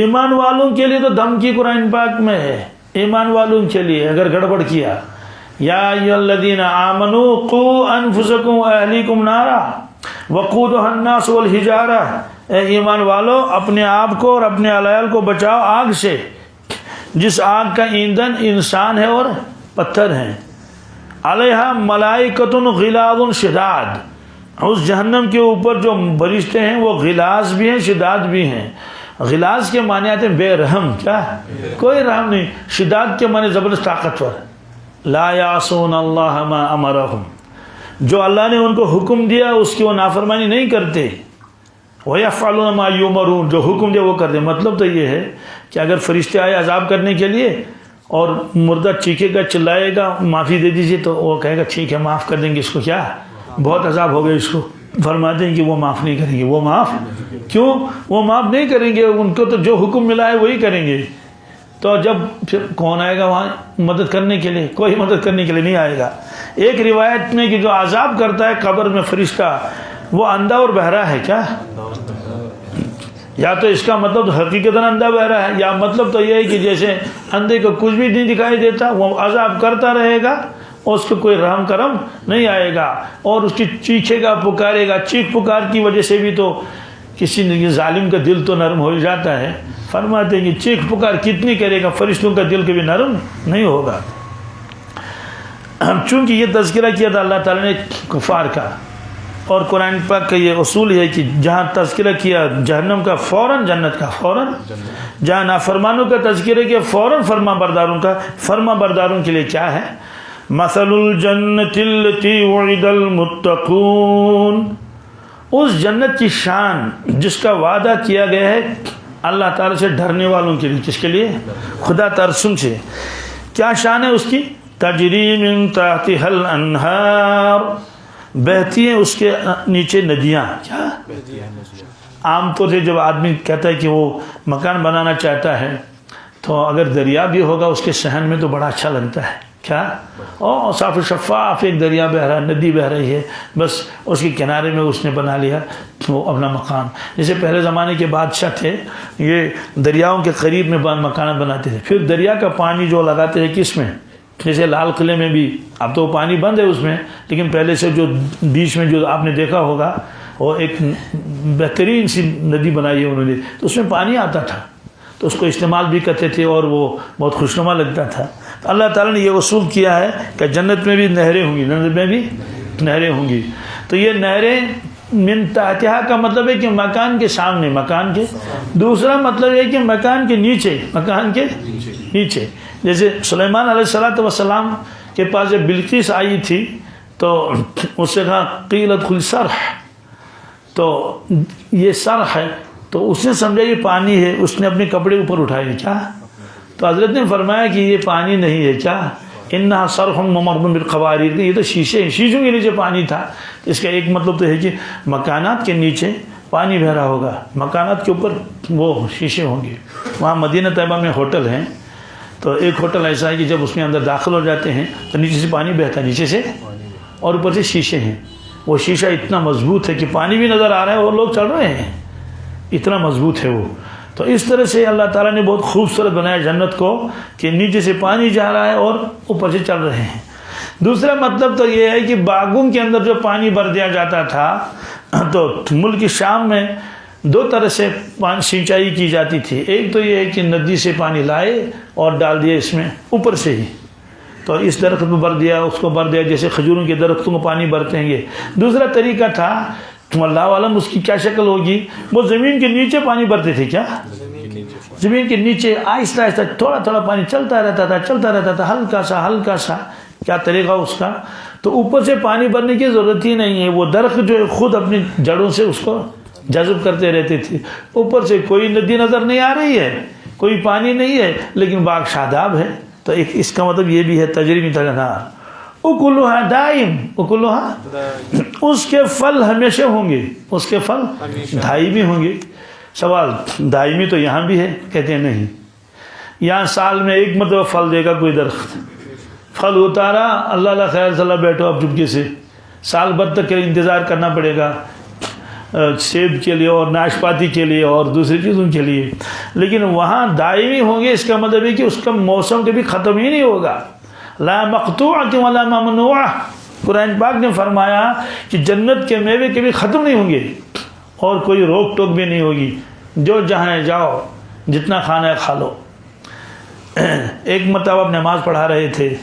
ایمان والوں کے لیے تو دھمکی قرآن پاک میں ہے. ایمان والوں کے لیے اگر گڑبڑ کیا, یا ایھا الذین آمنوا قوا انفسکم واہلیکم نارا وقودھا الناس والحجارہ, اے ایمان والو اپنے آپ کو اور اپنے علیال کو بچاؤ آگ سے, جس آگ کا ایندھن انسان ہے اور پتھر ہیں. علیہا ملائکۃ غلاظ شداد, اس جہنم کے اوپر جو فرشتے ہیں وہ غلاظ بھی ہیں شداد بھی ہیں. غلاظ کے معنی آتے ہیں بے رحم, کیا کوئی رحم نہیں. شداد کے معنی زبردست طاقتور. لا یعصون اللہ ما امرہم, جو اللہ نے ان کو حکم دیا اس کی وہ نافرمانی نہیں کرتے. وَيَفْعَلُونَ مَا يُؤْمَرُونَ, جو حکم دیا وہ کرتے. مطلب تو یہ ہے کہ اگر فرشتے آئے عذاب کرنے کے لیے اور مردہ چیخے گا چلائے گا معافی دے دیجیے تو وہ کہے گا ٹھیک ہے معاف کر دیں گے اس کو، کیا بہت عذاب ہو گیا اس کو، فرماتے ہیں کہ وہ معاف نہیں کریں گے. وہ معاف کیوں؟ وہ معاف نہیں کریں گے، ان کو تو جو حکم ملا ہے وہی کریں گے. تو جب پھر کون آئے گا وہاں مدد کرنے کے لیے؟ کوئی مدد کرنے کے لیے نہیں آئے گا. ایک روایت میں کہ جو عذاب کرتا ہے قبر میں فرشتہ وہ اندھا اور بہرا ہے. کیا؟ یا تو اس کا مطلب حقیقتاً اندھا بہرا ہے، یا مطلب تو یہ ہے کہ جیسے اندھے کو کچھ بھی نہیں دکھائی دیتا، وہ عذاب کرتا رہے گا اور اس کو کوئی رحم کرم نہیں آئے گا، اور اس کی چیخے گا پکارے گا. چیخ پکار کی وجہ سے بھی تو کسی ظالم کا دل تو نرم ہو جاتا ہے. فرماتے ہیں کہ چیخ پکار کتنی کرے گا، فرشتوں کا دل کبھی نرم نہیں ہوگا. چونکہ یہ تذکرہ کیا تھا اللہ تعالیٰ نے کفار کا، اور قرآن پاک کا یہ اصول ہے کہ جہاں تذکرہ کیا جہنم کا فوراً جنت کا، فوراً جہاں نافرمانوں کا تذکرہ کیا فوراً فرما برداروں کا. فرما برداروں کے لیے کیا ہے؟ مثل الجنت التی وعد المتقون، اس جنت کی شان جس کا وعدہ کیا گیا ہے اللہ تعالیٰ سے ڈرنے والوں کے لیے. کس کے لیے؟ خدا ترسم سے. کیا شان ہے اس کی؟ تجری من تحتها الانہار، بہتی ہیں اس کے نیچے ندیاں. کیا؟ عام طور سے جب آدمی کہتا ہے کہ وہ مکان بنانا چاہتا ہے تو اگر دریا بھی ہوگا اس کے صحن میں تو بڑا اچھا لگتا ہے. کیا؟ صاف شفاف ایک دریا بہ رہا، ندی بہ رہی ہے، بس اس کے کنارے میں اس نے بنا لیا وہ اپنا مکان. جیسے پہلے زمانے کے بادشاہ تھے یہ دریاؤں کے قریب میں مکان بناتے تھے، پھر دریا کا پانی جو لگاتے ہیں کس میں؟ جیسے لال قلعے میں بھی اب تو پانی بند ہے اس میں، لیکن پہلے سے جو بیچ میں جو آپ نے دیکھا ہوگا وہ ایک بہترین سی ندی بنائی ہے انہوں نے، تو اس میں پانی آتا تھا تو اس کو استعمال بھی کرتے تھے اور وہ بہت خوشنما لگتا تھا. تو اللہ تعالیٰ نے یہ اصول کیا ہے کہ جنت میں بھی نہریں ہوں گی، جنت میں بھی نہریں ہوں گی. تو یہ نہریں من تحتہا کا مطلب ہے کہ مکان کے سامنے، مکان کے. دوسرا مطلب ہے کہ مکان کے نیچے، مکان کے نیچے. جیسے سلیمان علیہ السلام کے پاس جب بلقیس آئی تھی تو اس سے کہا قیل ادخل سرح، تو یہ سرح ہے، تو اس نے سمجھا یہ پانی ہے، اس نے اپنے کپڑے اوپر اٹھائے. کیا؟ تو حضرت نے فرمایا کہ یہ پانی نہیں ہے. کیا؟ انہا صرح ممرد بالقواریر، یہ تو شیشے ہیں، شیشوں کے نیچے پانی تھا. اس کا ایک مطلب تو ہے کہ مکانات کے نیچے پانی بہ رہا ہوگا، مکانات کے اوپر وہ شیشے ہوں گے. وہاں مدینہ طیبہ میں ہوٹل ہیں، تو ایک ہوٹل ایسا ہے کہ جب اس میں اندر داخل ہو جاتے ہیں تو نیچے سے پانی بہتا ہے، نیچے سے، اور اوپر سے شیشے ہیں. وہ شیشہ اتنا مضبوط ہے کہ پانی بھی نظر آ رہا ہے اور لوگ چڑھ رہے ہیں، اتنا مضبوط ہے وہ. تو اس طرح سے اللہ تعالیٰ نے بہت خوبصورت بنایا جنت کو کہ نیچے سے پانی جا رہا ہے اور اوپر سے چل رہے ہیں. دوسرا مطلب تو یہ ہے کہ باغوں کے اندر جو پانی بھر دیا جاتا تھا تو ملک شام میں دو طرح سے پانی سینچائی کی جاتی تھی. ایک تو یہ ہے کہ ندی سے پانی لائے اور ڈال دیا اس میں اوپر سے ہی، تو اس درخت کو بھر دیا، اس کو بھر دیا، جیسے کھجوروں کے درختوں کو پانی بھرتے ہیں. دوسرا طریقہ تھا، اللہ عالم اس کی کیا شکل ہوگی، وہ زمین کے نیچے پانی بھرتے تھے. کیا؟ زمین کے نیچے آہستہ آہستہ تھوڑا تھوڑا پانی چلتا رہتا تھا، ہلکا سا. کیا طریقہ اس کا؟ تو اوپر سے پانی بھرنے کی ضرورت ہی نہیں ہے، وہ درخت جو ہے خود اپنی جڑوں سے اس کو جذب کرتے رہتے تھے. اوپر سے کوئی ندی نظر نہیں آ رہی ہے، کوئی پانی نہیں ہے، لیکن باغ شاداب ہے. تو ایک اس کا مطلب یہ بھی ہے تجری من تحتہا الانہار. اکلھا دائم، اکلھا، اس کے پھل ہمیشہ ہوں گے، اس کے پھل دائمی ہوں گے. سوال، دائمی تو یہاں بھی ہے؟ کہتے ہیں نہیں، یہاں سال میں ایک مرتبہ پھل دے گا کوئی درخت. پھل اتارا، اللہ خیر صلاح بیٹھو اب چپکے سے، سال بھر تک انتظار کرنا پڑے گا سیب کے لیے اور ناشپاتی کے لیے اور دوسری چیزوں کے لیے. لیکن وہاں دائمی ہوں گے، اس کا مطلب ہے کہ اس کا موسم کبھی ختم ہی نہیں ہوگا. لا مقطوعۃ ولا ممنوعہ، قرآن پاک نے فرمایا کہ جنت کے میوے کبھی ختم نہیں ہوں گے اور کوئی روک ٹوک بھی نہیں ہوگی. جو جہاں جاؤ، جتنا کھانا ہے کھا لو. ایک مرتبہ نماز پڑھا رہے تھے،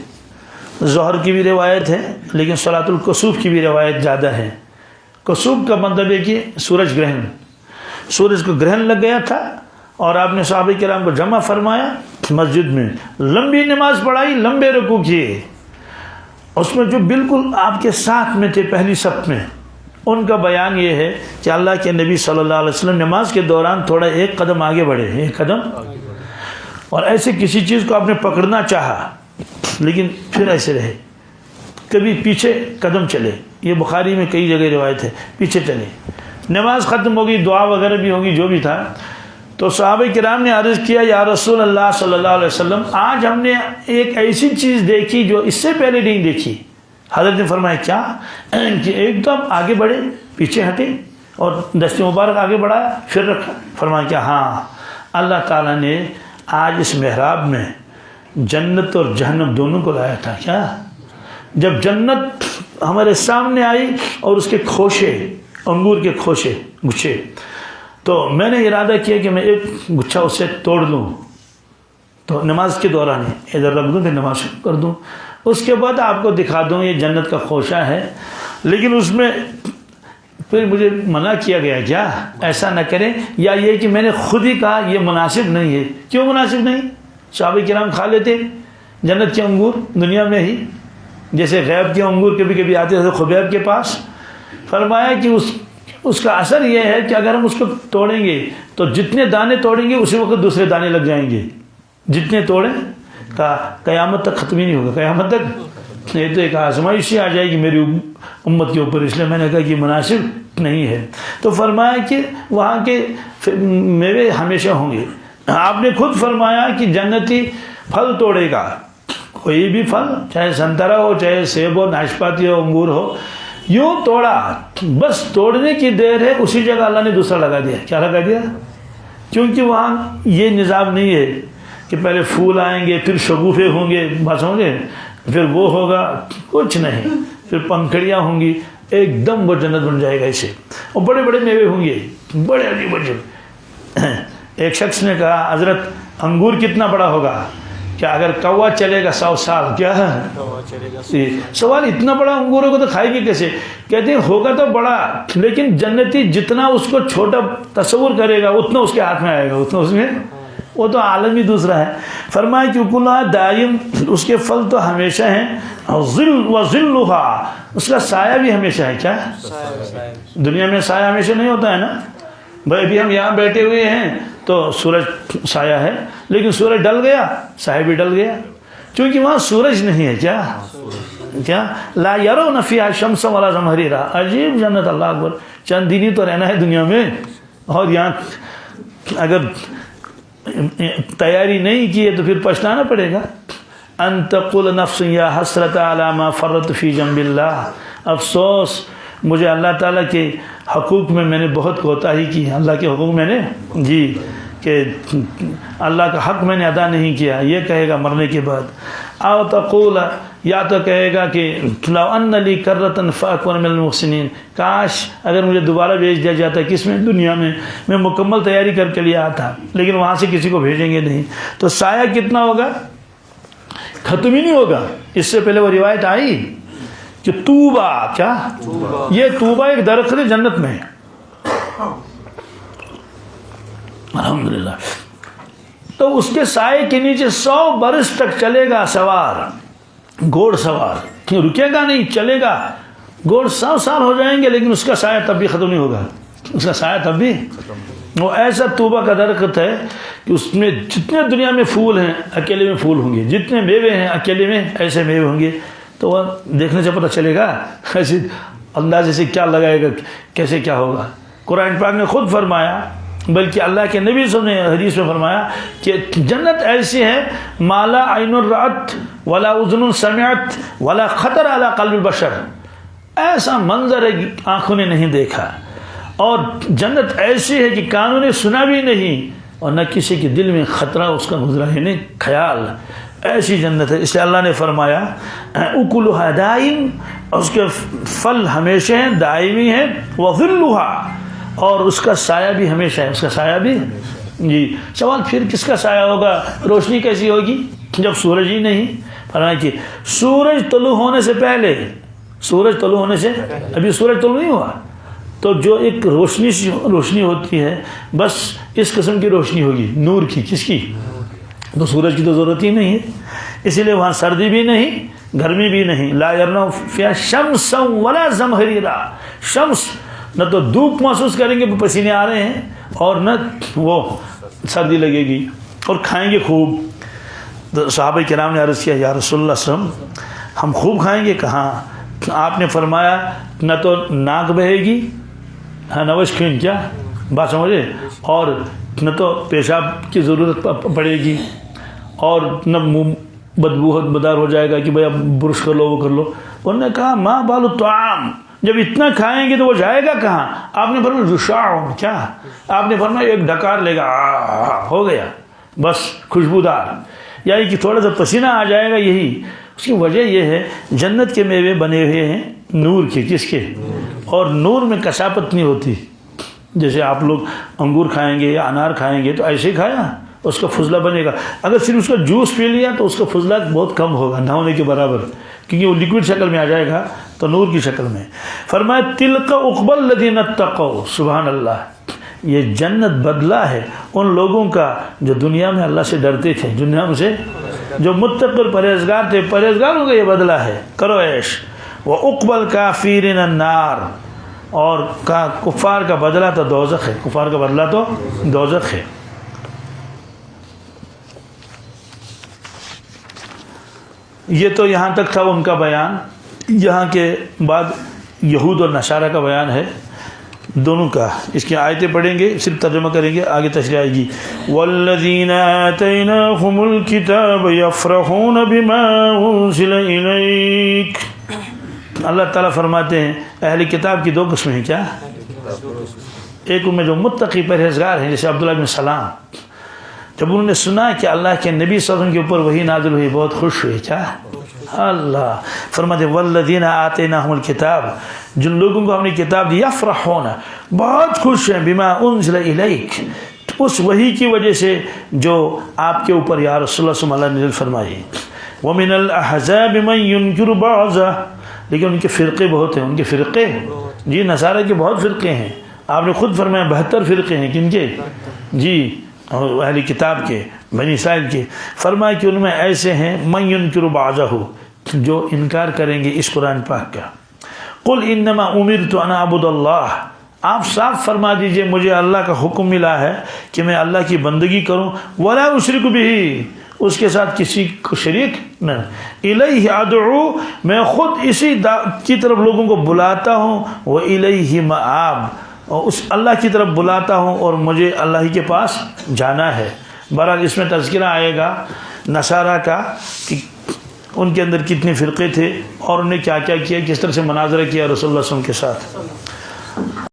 ظہر کی بھی روایت ہے لیکن صلاۃ الکسوف کی بھی روایت زیادہ ہے. کسوف کا مطلب ہے کہ سورج گرہن، سورج کو گرہن لگ گیا تھا اور آپ نے صحابہ کرام کو جمع فرمایا مسجد میں، لمبی نماز پڑھائی، لمبے رکوع کیے. اس میں جو بالکل آپ کے ساتھ میں تھے پہلی صف میں، ان کا بیان یہ ہے کہ اللہ کے نبی صلی اللہ علیہ وسلم نماز کے دوران تھوڑا ایک قدم آگے بڑھے، ایک قدم اور ایسے کسی چیز کو آپ نے پکڑنا چاہا لیکن پھر ایسے رہے، کبھی پیچھے قدم چلے، یہ بخاری میں کئی جگہ روایت ہے، پیچھے چلے، نماز ختم ہوگی، دعا وغیرہ بھی ہوگی، جو بھی تھا، تو صحابہ کرام نے عرض کیا یا رسول اللہ صلی اللہ علیہ وسلم، آج ہم نے ایک ایسی چیز دیکھی جو اس سے پہلے نہیں دیکھی۔ حضرت نے فرمایا کیا؟ کہ ایک دم آگے بڑھے، پیچھے ہٹے اور دست مبارک آگے بڑھایا، پھر رکھا۔ فرمایا کیا؟ ہاں، اللہ تعالیٰ نے آج اس محراب میں جنت اور جہنم دونوں کو لایا تھا۔ کیا؟ جب جنت ہمارے سامنے آئی اور اس کے کھوشے، انگور کے کھوشے، گچھے، تو میں نے ارادہ کیا کہ میں ایک گچھا اس سے توڑ لوں، تو نماز کے دوران ادھر رکھ دوں، پھر نماز شروع کر دوں، اس کے بعد آپ کو دکھا دوں یہ جنت کا خوشہ ہے۔ لیکن اس میں پھر مجھے منع کیا گیا، کیا ایسا نہ کریں، یا یہ کہ میں نے خود ہی کہا یہ مناسب نہیں ہے۔ کیوں مناسب نہیں؟ صحابہ کرام کھا لیتے جنت کے انگور دنیا میں ہی، جیسے غیب کے انگور کبھی کبھی آتے تھے خبیب کے پاس۔ فرمایا کہ اس کا اثر یہ ہے کہ اگر ہم اس کو توڑیں گے تو جتنے دانے توڑیں گے اسی وقت دوسرے دانے لگ جائیں گے، جتنے توڑیں قیامت تک ختم ہی نہیں ہوگا، قیامت تک۔ یہ تو ایک آزمائش آ جائے گی میری امت کے اوپر، اس لیے میں نے کہا کہ مناسب نہیں ہے۔ تو فرمایا کہ وہاں کے میوے ہمیشہ ہوں گے۔ آپ نے خود فرمایا کہ جنتی پھل توڑے گا، کوئی بھی پھل، چاہے سنترا ہو، چاہے سیب ہو، ناشپاتی ہو، انگور ہو، یوں توڑا، بس توڑنے کی دیر ہے، اسی جگہ اللہ نے دوسرا لگا دیا۔ کیا لگا دیا؟ کیونکہ وہاں یہ نظام نہیں ہے کہ پہلے پھول آئیں گے، پھر شگوفے ہوں گے، بس ہوں گے، پھر وہ ہوگا، کچھ نہیں، پھر پنکھڑیاں ہوں گی، ایک دم وہ جنت بن جائے گا اسے، اور بڑے بڑے میوے ہوں گے، بڑے عجیب عجیب۔ ایک شخص نے کہا حضرت انگور کتنا بڑا ہوگا؟ کیا اگر کوا چلے گا 100 سال؟ کیا سوال، اتنا بڑا انگور ہوگا تو کھائے گی کیسے؟ کہتے ہیں ہوگا تو بڑا، لیکن جنتی جتنا اس کو چھوٹا تصور کرے گا اتنا اس کے ہاتھ میں آئے گا، اتنا اس میں، وہ تو عالم ہی دوسرا ہے۔ فرمایا کہ اکلھا دائم، اس کے پھل تو ہمیشہ ہیں، وظلھا، اس کا سایہ بھی ہمیشہ ہے۔ کیا؟ دنیا میں سایہ ہمیشہ نہیں ہوتا ہے نا بھائی، ابھی ہم یہاں بیٹھے ہوئے ہیں تو سورج سایہ ہے، لیکن سورج ڈل گیا سایہ بھی ڈل گیا، کیونکہ وہاں سورج نہیں ہے۔ کیا؟ لا یرون فیہا شمسا ولا زمہریرا، عجیب جنت، اللہ اکبر۔ چند دن ہی تو رہنا ہے دنیا میں، اور یہاں اگر تیاری نہیں کی ہے تو پھر پچھتانا پڑے گا۔ ان تقول نفس یا حسرت علی ما فرط فی جنب اللہ، افسوس مجھے اللہ تعالیٰ کے حقوق میں نے بہت کوتاہی کی، اللہ کے حقوق میں نے کہ اللہ کا حق میں نے ادا نہیں کیا، یہ کہے گا مرنے کے بعد۔ او تقول، یا تو کہے گا کہ لو ان لی کرۃ فاکون من المحسنین، کاش اگر مجھے دوبارہ بھیج دیا جاتا، کس میں؟ دنیا میں، میں مکمل تیاری کر کے لیا تھا، لیکن وہاں سے کسی کو بھیجیں گے نہیں۔ تو سایہ کتنا ہوگا؟ ختم ہی نہیں ہوگا۔ اس سے پہلے وہ روایت آئی کہ طوبہ، کیا؟ یہ طوبہ ایک درخت ہے جنت میں، الحمدللہ، تو اس کے سائے کے نیچے 100 برس تک چلے گا سوار، گھوڑ سوار، رکے گا نہیں، چلے گا، گھوڑ 100 سال ہو جائیں گے لیکن اس کا سایہ تب بھی ختم نہیں ہوگا، اس کا سایہ تب بھی۔ وہ ایسا طوبہ کا درخت ہے کہ اس میں جتنے دنیا میں پھول ہیں اکیلے میں پھول ہوں گے، جتنے میوے ہیں اکیلے میں ایسے میوے ہوں گے، تو وہ دیکھنے سے پتہ چلے گا، ایسے اندازے سے کیا لگائے گا، کیسے کیا ہوگا۔ قرآن پاک نے خود فرمایا، بلکہ اللہ کے نبی صلی اللہ علیہ وسلم نے حدیث میں فرمایا کہ جنت ایسی ہے ما لا عین رأت ولا اذن سمعت ولا خطر علی قلب البشر، ایسا منظر ہے کہ آنکھوں نے نہیں دیکھا، اور جنت ایسی ہے کہ کانوں نے سنا بھی نہیں، اور نہ کسی کے دل میں خطرہ اس کا گزرا ہے، نہیں خیال، ایسی جنت ہے۔ اس لیے اللہ نے فرمایا اکلھا دائم، اس کے پھل ہمیشہ ہیں، دائمی ہیں، وظلھا، اور اس کا سایہ بھی ہمیشہ ہے، اس کا سایہ بھی۔ جی سوال پھر کس کا سایہ ہوگا؟ روشنی کیسی ہوگی جب سورج ہی نہیں؟ فرمایا کہ سورج طلوع ہونے سے پہلے، سورج طلوع ہونے سے، ابھی سورج طلوع نہیں ہوا، تو جو ایک روشنی ہوتی ہے بس اس قسم کی روشنی ہوگی، نور کی، کس کی؟ تو سورج کی تو ضرورت ہی نہیں ہے، اسی لیے وہاں سردی بھی نہیں، گرمی بھی نہیں۔ لا یرون فیہا شمسا ولا زمہریرا، شمس، نہ تو دھوپ محسوس کریں گے پسینے آ رہے ہیں، اور نہ وہ سردی لگے گی۔ اور کھائیں گے خوب. تو صحابہ کرام نے عرض کیا یا رسول اللہ صلی اللہ علیہ وسلم ہم خوب کھائیں گے کہاں؟ آپ نے فرمایا نہ تو ناک بہے گی، ہاں نوش کھین کیا بات سمجھے، اور نہ تو پیشاب کی ضرورت پڑے گی، اور نہ منہ بدبودار ہو جائے گا کہ بھئی اب برش کر لو وہ کر لو. انہوں نے کہا ما بال الطعام، جب اتنا کھائیں گے تو وہ جائے گا کہاں؟ آپ نے فرمایا رشاع، کیا آپ نے فرمایا ایک ڈکار لے گا ہو گیا بس خوشبودار، یعنی کہ تھوڑا سا پسینہ آ جائے گا. یہی اس کی وجہ یہ ہے جنت کے میوے بنے ہوئے ہیں نور کے، کس کے؟ اور نور میں کثافت نہیں ہوتی. جیسے آپ لوگ انگور کھائیں گے یا انار کھائیں گے تو ایسے ہی کھایا اس کا فضلہ بنے گا. اگر صرف اس کا جوس پی لیا تو اس کا فضلہ بہت کم ہوگا، نہ ہونے کے برابر، کیونکہ وہ لیکوڈ شکل میں آ جائے گا تو نور کی شکل میں. فرمایا تلک عقبی الذین اتقوا، سبحان اللہ، یہ جنت بدلہ ہے ان لوگوں کا جو دنیا میں اللہ سے ڈرتے تھے، دنیا میں سے جو متقی اور پرہیزگار تھے، پرہیزگاروں کا یہ بدلہ ہے، کرو عیش. وعقبی الکافرین النار، اور کفار کا بدلہ تو دوزخ ہے، کفار کا بدلہ تو دوزخ ہے. یہ تو یہاں تک تھا ان کا بیان. یہاں کے بعد یہود اور نصارہ کا بیان ہے دونوں کا. اس کی آیتیں پڑھیں گے، صرف ترجمہ کریں گے، آگے تشریح آئے گی. والذین آتیناہم الکتاب یفرحون بما انزل الیک. اللہ تعالیٰ فرماتے ہیں اہل کتاب کی دو قسمیں ہیں. کیا؟ ایک ان میں جو متقی پرہیزگار ہیں، جیسے عبداللہ بن سلام، جب انہوں نے سنا کہ اللہ کے نبی صلی اللہ علیہ وسلم کے اوپر وحی نازل ہوئی بہت خوش ہوئے. کیا؟ اللہ فرماتے والذین آتیناہم الکتاب، جن لوگوں کو ہم نے کتاب دی، یفرحون، بہت خوش ہیں، بما انزل الیک، اس وحی کی وجہ سے جو آپ کے اوپر یا رسول اللہ صلی اللہ علیہ وسلم نازل فرمائی. ومن الاحزاب من ینکر بعضہ، لیکن ان کے فرقے بہت ہیں. ان کے فرقے، جی نصارہ کے بہت فرقے ہیں. آپ نے خود فرمایا 72 فرقے ہیں. کن کے؟ جی اہل کتاب کے، بنی اسرائیل کے. فرمایا کہ ان میں ایسے ہیں من ینکر بعضہ، جو انکار کریں گے اس قرآن پاک کا. قل انما امرت ان اعبد اللہ، آپ صاف فرما دیجئے مجھے اللہ کا حکم ملا ہے کہ میں اللہ کی بندگی کروں، ولا اشرک بہ، اس کے ساتھ کسی کو شریک نہ. الیہ ادعو، میں خود اسی کی طرف لوگوں کو بلاتا ہوں. والیہ مآب، اور اس اللہ کی طرف بلاتا ہوں اور مجھے اللہ ہی کے پاس جانا ہے. بہرحال اس میں تذکرہ آئے گا نصارہ کا کہ ان کے اندر کتنے فرقے تھے اور انہیں کیا کیا کیا، کس طرح سے مناظرہ کیا رسول اللہ صلی اللہ علیہ وسلم کے ساتھ.